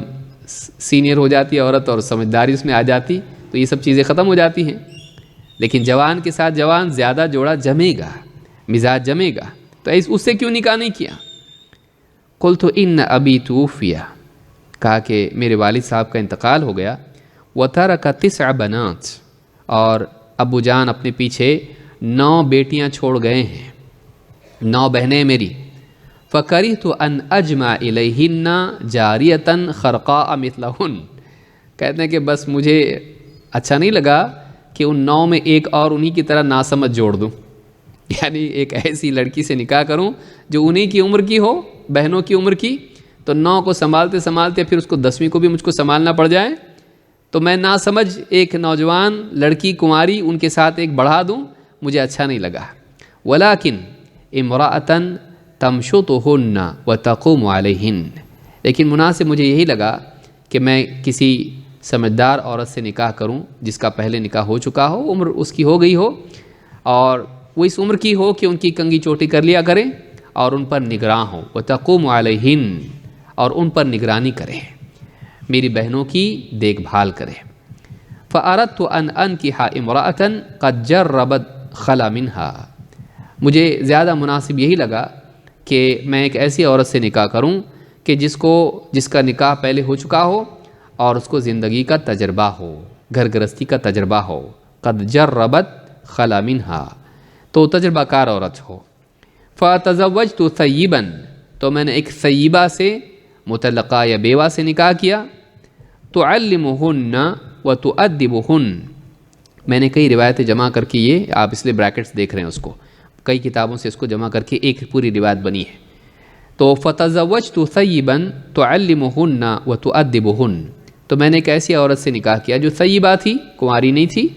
سینئر ہو جاتی ہے عورت اور سمجھداری اس میں آ جاتی، تو یہ سب چیزیں ختم ہو جاتی ہیں. لیکن جوان کے ساتھ جوان زیادہ جوڑا جمے گا، مزاج جمے گا، تو اس سے کیوں نکاح نہیں کیا؟ قلت ان ابی توفی، کہا کہ میرے والد صاحب کا انتقال ہو گیا. وترک 9 بنات، اور ابو جان اپنے پیچھے 9 بیٹیاں چھوڑ گئے ہیں، 9 بہنیں میری. فکرہت ان اجمع الیہن جاریۃ خرقاء مثلہن، کہتے ہیں کہ بس مجھے اچھا نہیں لگا کہ ان 9 میں ایک اور انہی کی طرح ناسمجھ جوڑ دوں، یعنی ایک ایسی لڑکی سے نکاح کروں جو انہی کی عمر کی ہو، بہنوں کی عمر کی، تو 9 کو سنبھالتے سنبھالتے پھر اس کو 10ویں کو بھی مجھ کو سنبھالنا پڑ جائے، تو میں ناسمجھ ایک نوجوان لڑکی کنواری ان کے ساتھ ایک بڑھا دوں، مجھے اچھا نہیں لگا. ولیکن امرأۃ تمشطہن وتقوم علیہن، لیکن مناسب مجھے یہی لگا کہ میں کسی سمجھدار عورت سے نکاح کروں جس کا پہلے نکاح ہو چکا ہو، عمر اس کی ہو گئی ہو، اور وہ اس عمر کی ہو کہ ان کی کنگھی چوٹی کر لیا کرے اور ان پر نگراں ہو. وتقوم علیہن، اور ان پر نگرانی کرے، میری بہنوں کی دیکھ بھال کرے. فأردت ان انکح امرأۃ قد جربت خلا منها، مجھے زیادہ مناسب یہی لگا کہ میں ایک ایسی عورت سے نکاح کروں کہ جس کا نکاح پہلے ہو چکا ہو اور اس کو زندگی کا تجربہ ہو، گھر گرستی کا تجربہ ہو، قد جربت خلا منہا، تو تجربہ کار عورت ہو۔ فتزوجت ثیبا، تو میں نے ایک ثیبہ سے، مطلقہ یا بیوہ سے نکاح کیا، تعلمہن وتؤدبہن۔ میں نے کئی روایتیں جمع کر کے، یہ آپ اس لیے بریکٹس دیکھ رہے ہیں اس کو، کئی کتابوں سے اس کو جمع کر کے ایک پوری روایت بنی ہے۔ تو فتزوجت ثیبا تعلمہن وتؤدبہن، تو میں نے ایک ایسی عورت سے نکاح کیا جو ثیبہ تھی، کنواری نہیں تھی،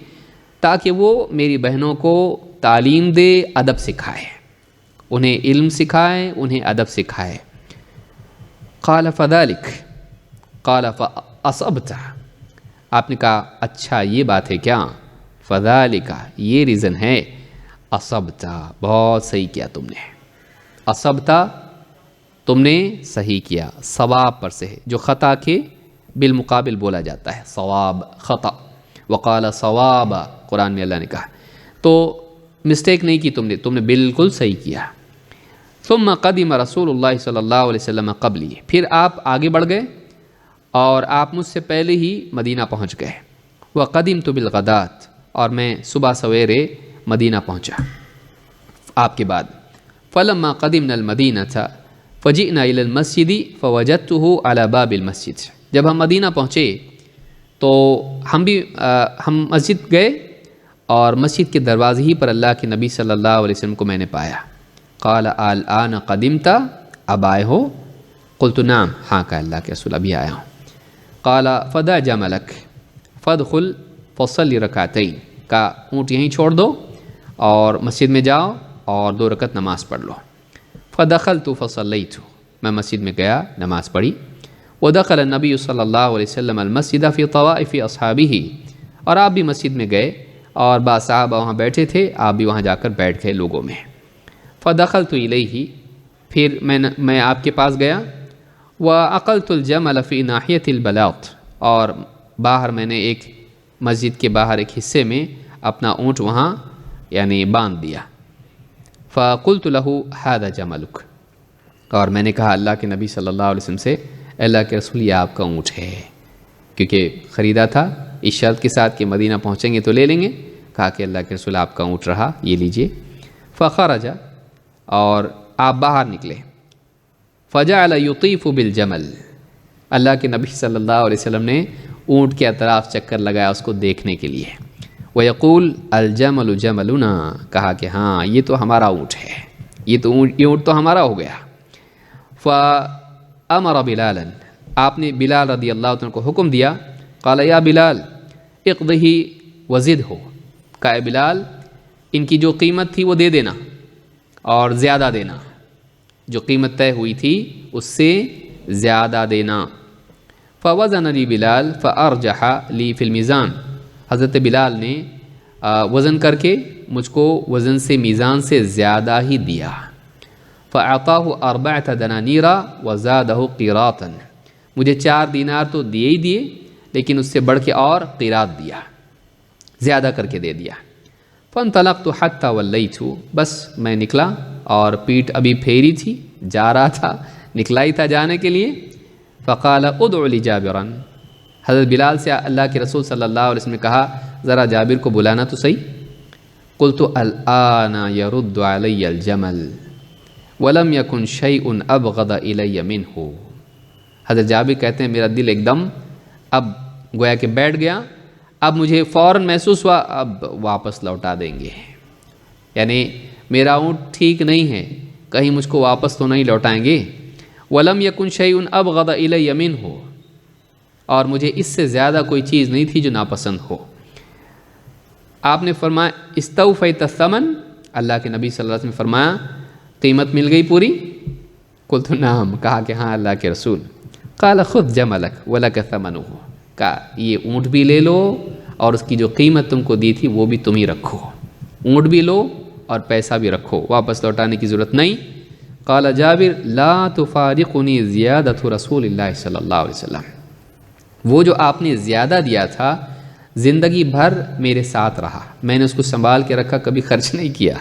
تاکہ وہ میری بہنوں کو تعلیم دے، ادب سکھائے، انہیں علم سکھائے، انہیں ادب سکھائے۔ قال فذلک، قال فاصبت، آپ نے کہا اچھا یہ بات ہے کیا، فذلک، یہ ریزن ہے، اصبت، بہت صحیح کیا تم نے، اصبت، تم نے صحیح کیا، ثواب پر سے ہے، جو خطا کے بالمقابل بولا جاتا ہے، ثواب، خطا، وقال صواب، قرآن میں اللہ نے کہا، تو مسٹیک نہیں کی تم نے بالکل صحیح کیا۔ ثم قدم رسول اللہ صلی اللہ علیہ وسلم قبلی، پھر آپ آگے بڑھ گئے اور آپ مجھ سے پہلے ہی مدینہ پہنچ گئے۔ وقدمت بالغدات، اور میں صبح سویرے مدینہ پہنچا آپ کے بعد۔ فلما قدمنا المدینۃ فجئنا الی المسجد فوجدته علی باب المسجد، جب ہم مدینہ پہنچے تو ہم مسجد گئے اور مسجد کے دروازے ہی پر اللہ کے نبی صلی اللہ علیہ وسلم کو میں نے پایا۔ قال الآن قدمت، اب آئے ہو؟ قلت نعم، ہاں کہا اللہ کے رسول ابھی آیا ہوں۔ قال فدع جملک فادخل فصلی رکعتین، کہا اونٹ یہیں چھوڑ دو اور مسجد میں جاؤ اور 2 رکعت نماز پڑھ لو۔ فدخلت فصلیت، میں مسجد میں گیا، نماز پڑھی۔ ودخل النبی صلی اللہ علیہ وسلم المسجد فی طوائف اصحابہ، اور آپ بھی مسجد میں گئے اور بعض صحابہ وہاں بیٹھے تھے، آپ بھی وہاں جا کر بیٹھ گئے لوگوں میں۔ فدخلت الیہ، پھر میں آپ کے پاس گیا۔ وعقلت الجمل فی ناحیۃ البلاط، اور باہر میں نے ایک مسجد کے باہر ایک حصے میں اپنا اونٹ وہاں یعنی باندھ دیا۔ فقلت له هذا جملک، اور میں نے کہا اللہ کے نبی صلی اللہ علیہ وسلم سے، اللہ کے رسول یہ آپ کا اونٹ ہے، کیونکہ خریدا تھا اس شرط کے ساتھ کہ مدینہ پہنچیں گے تو لے لیں گے۔ کہا کہ اللہ کے رسول آپ کا اونٹ رہا، یہ لیجئے۔ فخرج، اور آپ باہر نکلے۔ فجعل یطیف بالجمل، اللہ کے نبی صلی اللہ علیہ وسلم نے اونٹ کے اطراف چکر لگایا اس کو دیکھنے کے لیے۔ ویقول الجمل جملنا، کہا کہ ہاں یہ تو ہمارا اونٹ ہے، یہ اونٹ تو ہمارا ہو گیا۔ فامر بلالا، آپ نے بلال رضی اللہ عنہ کو حکم دیا۔ قال یا بلال اقضہ وزدہ، کہا اے بلال ان کی جو قیمت تھی وہ دے دینا اور زیادہ دینا، جو قیمت طے ہوئی تھی اس سے زیادہ دینا۔ فوزن لی بلال فارجح لی فی المیزان، حضرت بلال نے وزن کر کے مجھ کو وزن سے، میزان سے زیادہ ہی دیا۔ فاعطاہ 4 دنانیر وزادہ قیراطا، مجھے 4 دینار تو دیے ہی دیے، لیکن اس سے بڑھ کے اور قیراط دیا، زیادہ کر کے دے دیا۔ فانطلقت حتی ولیت، بس میں نکلا اور پیٹھ ابھی پھیری تھی، جا رہا تھا، نکلا ہی تھا جانے کے لیے۔ فقال ادع لجابرا، حضرت بلال سے اللہ کے رسول صلی اللہ علیہ وسلم نے کہا ذرا جابر کو بلانا تو صحیح۔ قلت الآن يرد علی الجمل ولم يكن شيء ابغض الی منہ، حضرت جابر کہتے ہیں میرا دل ایک دم اب گویا کہ بیٹھ گیا، اب مجھے فوراً محسوس ہوا اب واپس لوٹا دیں گے، یعنی میرا اونٹ ٹھیک نہیں ہے، کہیں مجھ کو واپس تو نہیں لوٹائیں گے۔ وَلَمْ يَكُنْ شَيْءٌ أَبْغَضَ إِلَيَّ مِنْهُ، اور مجھے اس سے زیادہ کوئی چیز نہیں تھی جو ناپسند ہو۔ آپ نے فرمایا استوفیت الثمن، اللہ کے نبی صلی اللہ علیہ وسلم نے فرمایا قیمت مل گئی پوری؟ قلت نعم، کہا کہ ہاں اللہ کے رسول۔ قال خذ جملک ولک ثمنہ، کہا یہ اونٹ بھی لے لو اور اس کی جو قیمت تم کو دی تھی وہ بھی تم ہی رکھو، اونٹ بھی لو اور پیسہ بھی رکھو، واپس لوٹانے کی ضرورت نہیں۔ قال جابر لا تفارقنی زیادۃ رسول اللہ صلی اللہ علیہ وسلم، وہ جو آپ نے زیادہ دیا تھا زندگی بھر میرے ساتھ رہا، میں نے اس کو سنبھال کے رکھا، کبھی خرچ نہیں کیا۔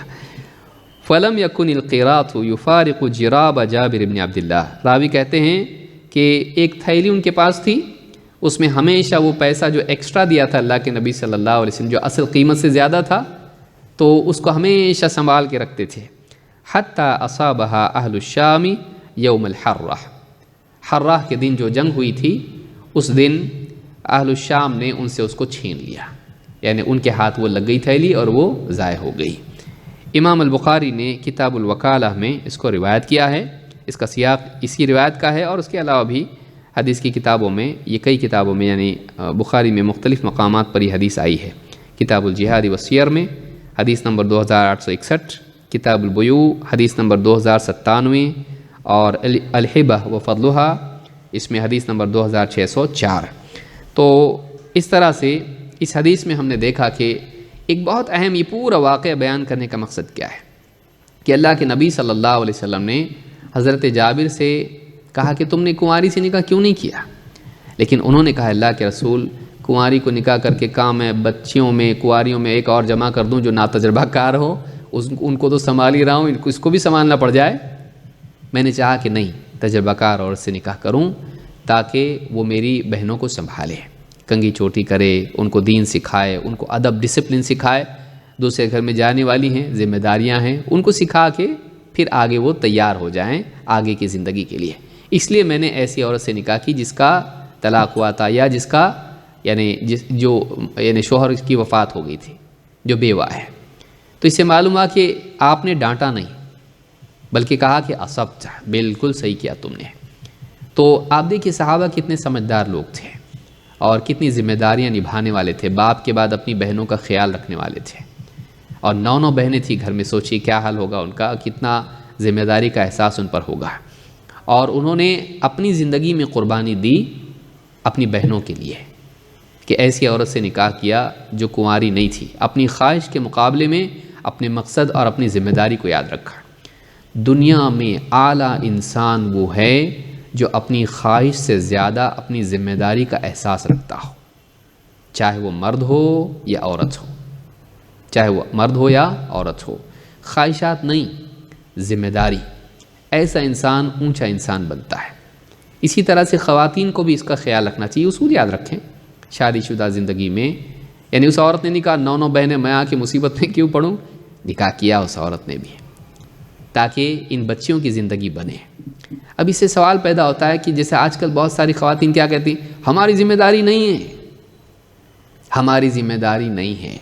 فلم یکن القیراط یفارق جراب جابر بن عبداللہ، راوی کہتے ہیں کہ ایک تھیلی ان کے پاس تھی، اس میں ہمیشہ وہ پیسہ جو ایکسٹرا دیا تھا اللہ کے نبی صلی اللہ علیہ وسلم، جو اصل قیمت سے زیادہ تھا، تو اس کو ہمیشہ سنبھال کے رکھتے تھے۔ حتی اصابہا اہل الشام یوم الحرہ، حرہ کے دن جو جنگ ہوئی تھی، اس دن اہل الشام نے ان سے اس کو چھین لیا، یعنی ان کے ہاتھ وہ لگ گئی تھیلی اور وہ ضائع ہو گئی۔ امام البخاری نے کتاب الوکالہ میں اس کو روایت کیا ہے، اس کا سیاق اسی روایت کا ہے، اور اس کے علاوہ بھی حدیث کی کتابوں میں، یہ کئی کتابوں میں یعنی بخاری میں مختلف مقامات پر یہ حدیث آئی ہے۔ کتاب الجہاد والسیر میں حدیث نمبر 2861، کتاب البیوع حدیث نمبر 2097، اور الہبہ و فضلہا اس میں حدیث نمبر 2604۔ تو اس طرح سے اس حدیث میں ہم نے دیکھا کہ ایک بہت اہم، یہ پورا واقعہ بیان کرنے کا مقصد کیا ہے کہ اللہ کے نبی صلی اللہ علیہ وسلم نے حضرت جابر سے کہا کہ تم نے کنواری سے نکاح کیوں نہیں کیا، لیکن انہوں نے کہا اللہ کے رسول، کنواری کو نکاح کر کے کام ہے، بچیوں میں کنواریوں میں ایک اور جمع کر دوں جو ناتجربہ کار ہو، ان کو تو سنبھال ہی رہا ہوں، اس کو بھی سنبھالنا پڑ جائے۔ میں نے چاہا کہ نہیں، تجربہ کار عورت سے نکاح کروں تاکہ وہ میری بہنوں کو سنبھالے، کنگھی چوٹی کرے، ان کو دین سکھائے، ان کو ادب ڈسپلن سکھائے، دوسرے گھر میں جانے والی ہیں، ذمہ داریاں ہیں، ان کو سکھا کے پھر آگے وہ تیار ہو جائیں آگے کی زندگی کے لیے۔ اس لیے میں نے ایسی عورت سے نکاح کی جس کا طلاق ہوا تھا، یا جس کا یعنی شوہر کی وفات ہو گئی تھی، جو بیوہ ہے۔ تو اس سے معلوم ہوا کہ آپ نے ڈانٹا نہیں، بلکہ کہا کہ اصبت، بالکل صحیح کیا تم نے۔ تو آپ دیکھیے صحابہ کتنے سمجھدار لوگ تھے اور کتنی ذمہ داریاں نبھانے والے تھے، باپ کے بعد اپنی بہنوں کا خیال رکھنے والے تھے، اور 9 بہنیں تھیں گھر میں، سوچیے کیا حال ہوگا ان کا، کتنا ذمہ داری کا احساس ان پر ہوگا۔ اور انہوں نے اپنی زندگی میں قربانی دی اپنی بہنوں کے لیے، کہ ایسی عورت سے نکاح کیا جو کنواری نہیں تھی، اپنی خواہش کے مقابلے میں اپنے مقصد اور اپنی ذمہ داری کو یاد رکھا۔ دنیا میں اعلیٰ انسان وہ ہے جو اپنی خواہش سے زیادہ اپنی ذمہ داری کا احساس رکھتا ہو، چاہے وہ مرد ہو یا عورت ہو، چاہے وہ مرد ہو یا عورت ہو، خواہشات نہیں، ذمہ داری۔ ایسا انسان اونچا انسان بنتا ہے۔ اسی طرح سے خواتین کو بھی اس کا خیال رکھنا چاہیے۔ اصول یاد رکھیں شادی شدہ زندگی میں، یعنی اس عورت نے نہیں کہا 9 بہنیں میں آ کے مصیبت میں کیوں پڑوں، نکاح کیا اس عورت نے بھی، تاکہ ان بچیوں کی زندگی بنے۔ اب اس سے سوال پیدا ہوتا ہے کہ جیسے آج کل بہت ساری خواتین کیا کہتی ہیں، ہماری ذمہ داری نہیں ہے، ہماری ذمہ داری نہیں ہے۔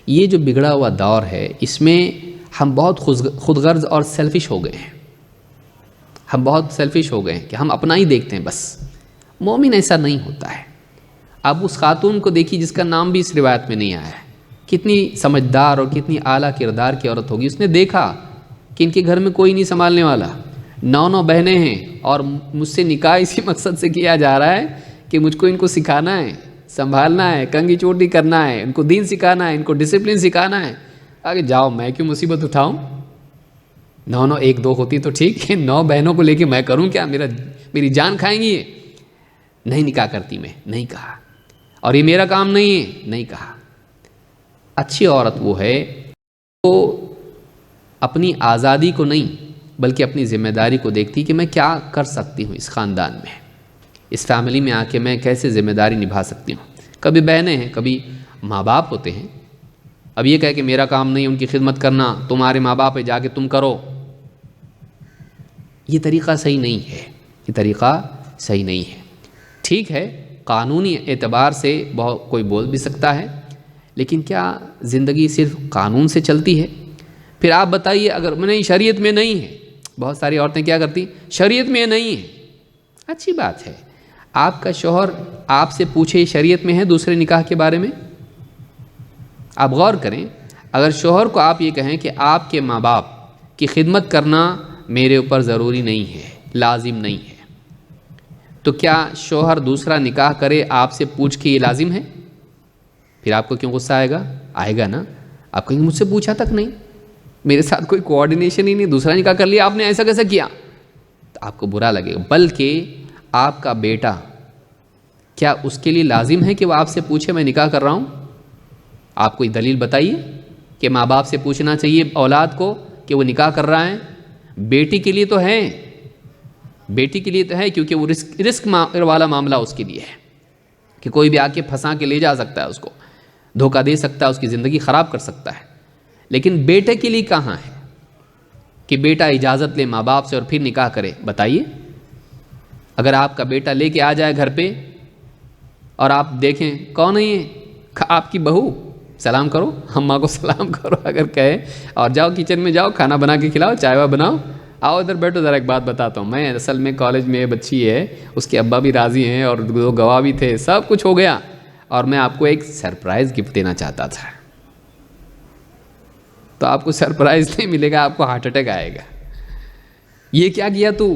یہ جو بگڑا ہوا دور ہے، اس میں ہم بہت خود غرض اور سیلفش ہو گئے ہیں، ہم بہت سیلفش ہو گئے ہیں کہ ہم اپنا ہی دیکھتے ہیں بس۔ مومن ایسا نہیں ہوتا ہے۔ اب اس خاتون کو دیکھیے جس کا نام بھی اس روایت میں نہیں آیا ہے، کتنی سمجھدار اور کتنی اعلیٰ کردار کی عورت ہوگی۔ اس نے دیکھا کہ ان کے گھر میں کوئی نہیں سنبھالنے والا، 9 بہنیں ہیں، اور مجھ سے نکاح اسی مقصد سے کیا جا رہا ہے کہ مجھ کو ان کو سکھانا ہے، سنبھالنا ہے، کنگھی چوٹی کرنا ہے، ان کو دین سکھانا ہے، ان کو ڈسپلن سکھانا ہے۔ آگے جاؤ، میں کیوں مصیبت اٹھاؤں؟ 9 1 2 ہوتی تو ٹھیک ہے، 9 بہنوں کو لے کے میں کروں کیا؟ میری جان کھائیں گی یہ؟ نہیں نکاح کرتی میں، نہیں کہا، اور یہ میرا کام نہیں ہے، نہیں کہا۔ اچھی عورت وہ ہے وہ اپنی آزادی کو نہیں بلکہ اپنی ذمہ داری کو دیکھتی کہ میں کیا کر سکتی ہوں اس خاندان میں، اس فیملی میں آ کے میں کیسے ذمہ داری نبھا سکتی ہوں۔ کبھی بہنیں ہیں، کبھی ماں باپ ہوتے ہیں۔ اب یہ کہے کہ میرا کام نہیں ان کی خدمت کرنا، تمہارے ماں باپ ہے جا کے تم کرو، یہ طریقہ صحیح نہیں ہے، یہ طریقہ صحیح نہیں ہے۔ ٹھیک ہے، قانونی اعتبار سے کوئی بول بھی سکتا ہے، لیکن کیا زندگی صرف قانون سے چلتی ہے؟ پھر آپ بتائیے، اگر نہیں شریعت میں نہیں ہے، بہت ساری عورتیں کیا کرتی، شریعت میں نہیں ہے، اچھی بات ہے، آپ کا شوہر آپ سے پوچھے شریعت میں ہے دوسرے نکاح کے بارے میں؟ آپ غور کریں، اگر شوہر کو آپ یہ کہیں کہ آپ کے ماں باپ کی خدمت کرنا میرے اوپر ضروری نہیں ہے، لازم نہیں ہے، تو کیا شوہر دوسرا نکاح کرے آپ سے پوچھ کے یہ لازم ہے؟ پھر آپ کو کیوں غصہ آئے گا؟ آئے گا نا، آپ کہیں مجھ سے پوچھا تک نہیں، میرے ساتھ کوئی کوآرڈینیشن ہی نہیں، دوسرا نکاح کر لیا آپ نے، ایسا کیسا کیا؟ تو آپ کو برا لگے گا۔ بلکہ آپ کا بیٹا، کیا اس کے لیے لازم ہے کہ وہ آپ سے پوچھے میں نکاح کر رہا ہوں؟ آپ کوئی دلیل بتائیے کہ ماں باپ سے پوچھنا چاہیے اولاد کو کہ وہ نکاح کر رہا ہے؟ بیٹی کے لیے تو ہے، بیٹی کے لیے تو ہے، کیونکہ وہ رسک والا معاملہ اس کے لیے ہے کہ کوئی بھی آ کے پھنسا کے لے جا سکتا ہے، اس کو دھوکہ دے سکتا ہے، اس کی زندگی خراب کر سکتا ہے۔ لیکن بیٹے کے لیے کہاں ہے کہ بیٹا اجازت لے ماں باپ سے اور پھر نکاح کرے؟ بتائیے، اگر آپ کا بیٹا لے کے آ جائے گھر پہ اور آپ دیکھیں کون ہے یہ؟ آپ کی بہو، سلام کرو، اماں کو سلام کرو اگر کہے، اور جاؤ کچن میں جاؤ، کھانا بنا کے کھلاؤ، چائے وا بناؤ، آؤ ادھر بیٹھو، ذرا ایک بات بتاتا ہوں میں، اصل میں کالج میں بچی ہے، اس کے ابا بھی راضی ہیں اور دو گواہ بھی تھے، سب کچھ ہو گیا، اور میں آپ کو ایک سرپرائز گفٹ دینا چاہتا تھا۔ تو آپ کو سرپرائز نہیں ملے گا، آپ کو ہارٹ اٹیک آئے گا۔ یہ کیا کیا تو؟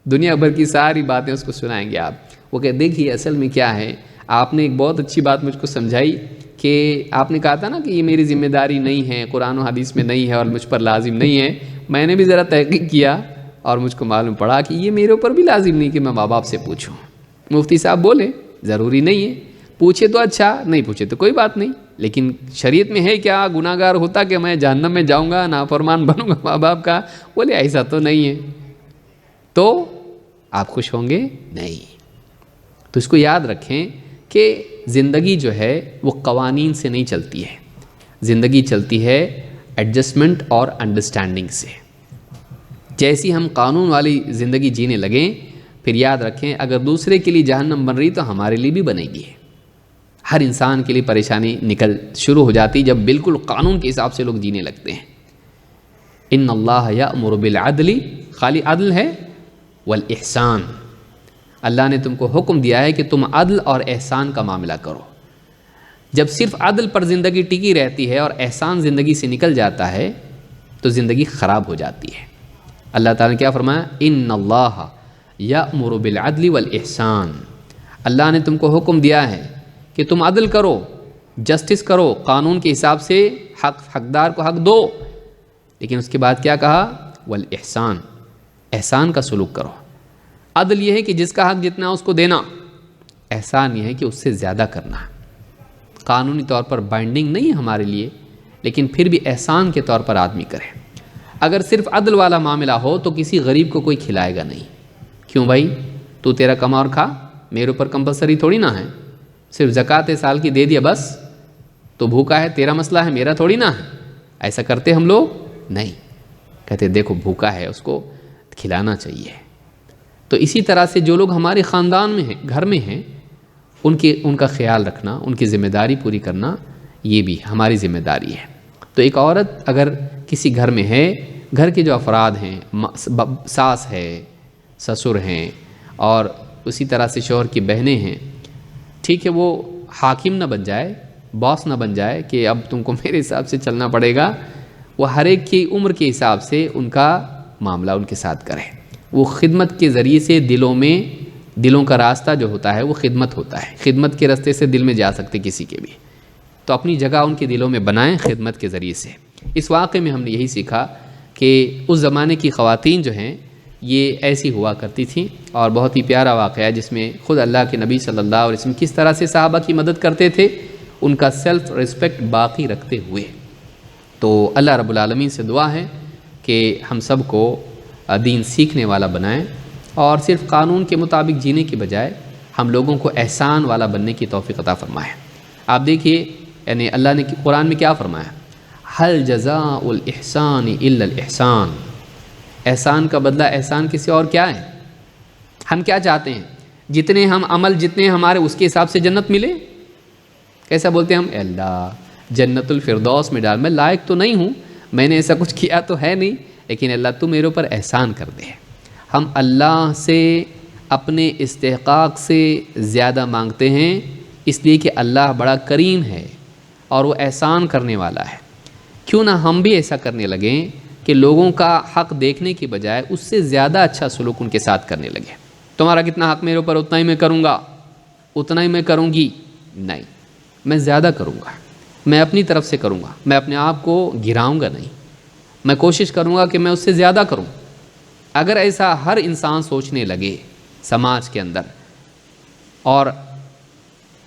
دنیا بھر کی ساری باتیں اس کو سنائیں گے آپ۔ وہ کہ دیکھیے اصل میں کیا ہے، آپ نے ایک بہت اچھی بات مجھ کو سمجھائی کہ آپ نے کہا تھا نا کہ یہ میری ذمہ داری نہیں ہے، قرآن و حدیث میں نہیں ہے اور مجھ پر لازم نہیں ہے۔ میں نے بھی ذرا تحقیق کیا اور مجھ کو معلوم پڑا کہ یہ میرے اوپر بھی لازم نہیں کہ میں ماں باپ سے پوچھوں۔ مفتی صاحب بولے ضروری نہیں ہے، پوچھے تو اچھا، نہیں پوچھے تو کوئی بات نہیں، لیکن شریعت میں ہے کیا گناہ گار ہوتا کہ میں جہنم میں جاؤں گا، نافرمان بنوں گا ماں باپ کا؟ بولے ایسا تو نہیں ہے۔ تو آپ خوش ہوں گے؟ نہیں۔ تو اس کو یاد رکھیں کہ زندگی جو ہے وہ قوانین سے نہیں چلتی ہے، زندگی چلتی ہے ایڈجسٹمنٹ اور انڈرسٹینڈنگ سے۔ جیسی ہم قانون والی زندگی جینے لگیں، پھر یاد رکھیں اگر دوسرے کے لیے جہنم بن رہی تو ہمارے لیے بھی بنے گی۔ ہر انسان کے لیے پریشانی نکل شروع ہو جاتی جب بالکل قانون کے حساب سے لوگ جینے لگتے ہیں۔ ان اللہ یأمر بالعدل، خالی عدل ہے، والاحسان، اللہ نے تم کو حکم دیا ہے کہ تم عدل اور احسان کا معاملہ کرو۔ جب صرف عدل پر زندگی ٹکی رہتی ہے اور احسان زندگی سے نکل جاتا ہے تو زندگی خراب ہو جاتی ہے۔ اللہ تعالیٰ نے کیا فرمایا؟ ان اللہ یأمر بالعدل والاحسان، اللہ نے تم کو حکم دیا ہے کہ تم عدل کرو، جسٹس کرو، قانون کے حساب سے حقدار کو حق دو، لیکن اس کے بعد کیا کہا؟ والاحسان، احسان کا سلوک کرو۔ عدل یہ ہے کہ جس کا حق جتنا اس کو دینا، احسان یہ ہے کہ اس سے زیادہ کرنا۔ قانونی طور پر بائنڈنگ نہیں ہے ہمارے لیے، لیکن پھر بھی احسان کے طور پر آدمی کرے۔ اگر صرف عدل والا معاملہ ہو تو کسی غریب کو کوئی کھلائے گا نہیں۔ کیوں بھائی؟ تو تیرا کما اور کھا، میرے اوپر کمپلسری تھوڑی نہ ہے، صرف زکوٰۃ سال کی دے دیا بس، تو بھوکا ہے تیرا مسئلہ ہے، میرا تھوڑی نہ ہے۔ ایسا کرتے ہم لوگ نہیں، کہتے دیکھو بھوکا ہے اس کو کھلانا چاہیے۔ تو اسی طرح سے جو لوگ ہمارے خاندان میں ہیں، گھر میں ہیں، ان کا خیال رکھنا، ان کی ذمہ داری پوری کرنا، یہ بھی ہماری ذمہ داری ہے۔ تو ایک عورت اگر کسی گھر میں ہے، گھر کے جو افراد ہیں، ساس ہے، سسر ہیں، اور اسی طرح سے شوہر کی بہنیں ہیں، ٹھیک ہے، وہ حاکم نہ بن جائے، باس نہ بن جائے کہ اب تم کو میرے حساب سے چلنا پڑے گا۔ وہ ہر ایک کی عمر کے حساب سے ان کا معاملہ ان کے ساتھ کرے۔ وہ خدمت کے ذریعے سے دلوں کا راستہ جو ہوتا ہے وہ خدمت ہوتا ہے، خدمت کے راستے سے دل میں جا سکتے کسی کے بھی، تو اپنی جگہ ان کے دلوں میں بنائیں خدمت کے ذریعے سے۔ اس واقعے میں ہم نے یہی سیکھا کہ اس زمانے کی خواتین جو ہیں یہ ایسی ہوا کرتی تھیں، اور بہت ہی پیارا واقعہ ہے جس میں خود اللہ کے نبی صلی اللہ علیہ وسلم کس طرح سے صحابہ کی مدد کرتے تھے، ان کا سیلف ریسپیکٹ باقی رکھتے ہوئے۔ تو اللہ رب العالمین سے دعا ہے کہ ہم سب کو دین سیکھنے والا بنائیں، اور صرف قانون کے مطابق جینے کی بجائے ہم لوگوں کو احسان والا بننے کی توفیق عطا فرمائے۔ آپ دیکھیے یعنی اللہ نے قرآن میں کیا فرمایا؟ هل جزاء الاحسان الا الاحسان، احسان کا بدلہ احسان کسی اور کیا ہے؟ ہم کیا چاہتے ہیں؟ جتنے ہم عمل جتنے ہمارے اس کے حساب سے جنت ملے۔ کیسا بولتے ہیں ہم؟ اے اللہ جنت الفردوس میں ڈال، میں لائق تو نہیں ہوں، میں نے ایسا کچھ کیا تو ہے نہیں، لیکن اللہ تو میرے اوپر احسان کر دے۔ ہم اللہ سے اپنے استحقاق سے زیادہ مانگتے ہیں، اس لیے کہ اللہ بڑا کریم ہے اور وہ احسان کرنے والا ہے۔ کیوں نہ ہم بھی ایسا کرنے لگیں کہ لوگوں کا حق دیکھنے کی بجائے اس سے زیادہ اچھا سلوک ان کے ساتھ کرنے لگے۔ تمہارا کتنا حق میرے اوپر اتنا ہی میں کروں گا، اتنا ہی میں کروں گی، نہیں، میں زیادہ کروں گا، میں اپنی طرف سے کروں گا، میں اپنے آپ کو گراؤں گا نہیں، میں کوشش کروں گا کہ میں اس سے زیادہ کروں۔ اگر ایسا ہر انسان سوچنے لگے سماج کے اندر، اور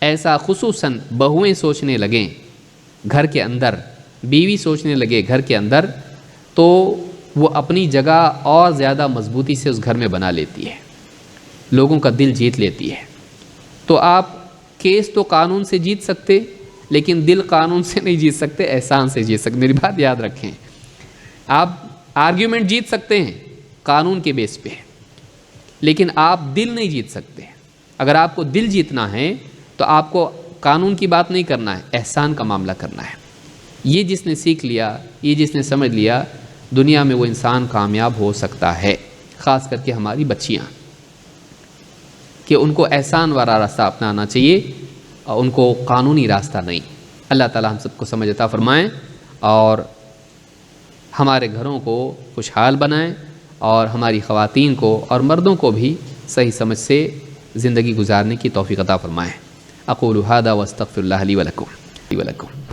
ایسا خصوصاً بہویں سوچنے لگیں گھر کے اندر، بیوی سوچنے لگے گھر کے اندر، تو وہ اپنی جگہ اور زیادہ مضبوطی سے اس گھر میں بنا لیتی ہے، لوگوں کا دل جیت لیتی ہے۔ تو آپ کیس تو قانون سے جیت سکتے، لیکن دل قانون سے نہیں جیت سکتے، احسان سے جیت سکتے۔ میری بات یاد رکھیں، آپ آرگیومنٹ جیت سکتے ہیں قانون کے بیس پہ، لیکن آپ دل نہیں جیت سکتے۔ اگر آپ کو دل جیتنا ہے تو آپ کو قانون کی بات نہیں کرنا ہے، احسان کا معاملہ کرنا ہے۔ یہ جس نے سیکھ لیا، یہ جس نے سمجھ لیا، دنیا میں وہ انسان کامیاب ہو سکتا ہے۔ خاص کر کے ہماری بچیاں، کہ ان کو احسان والا راستہ اپنانا چاہیے اور ان کو قانونی راستہ نہیں۔ اللہ تعالی ہم سب کو سمجھ عطا فرمائیں اور ہمارے گھروں کو خوشحال بنائیں، اور ہماری خواتین کو اور مردوں کو بھی صحیح سمجھ سے زندگی گزارنے کی توفیق عطا فرمائیں۔ اقول ھذا واستغفر اللہ لی ولکم۔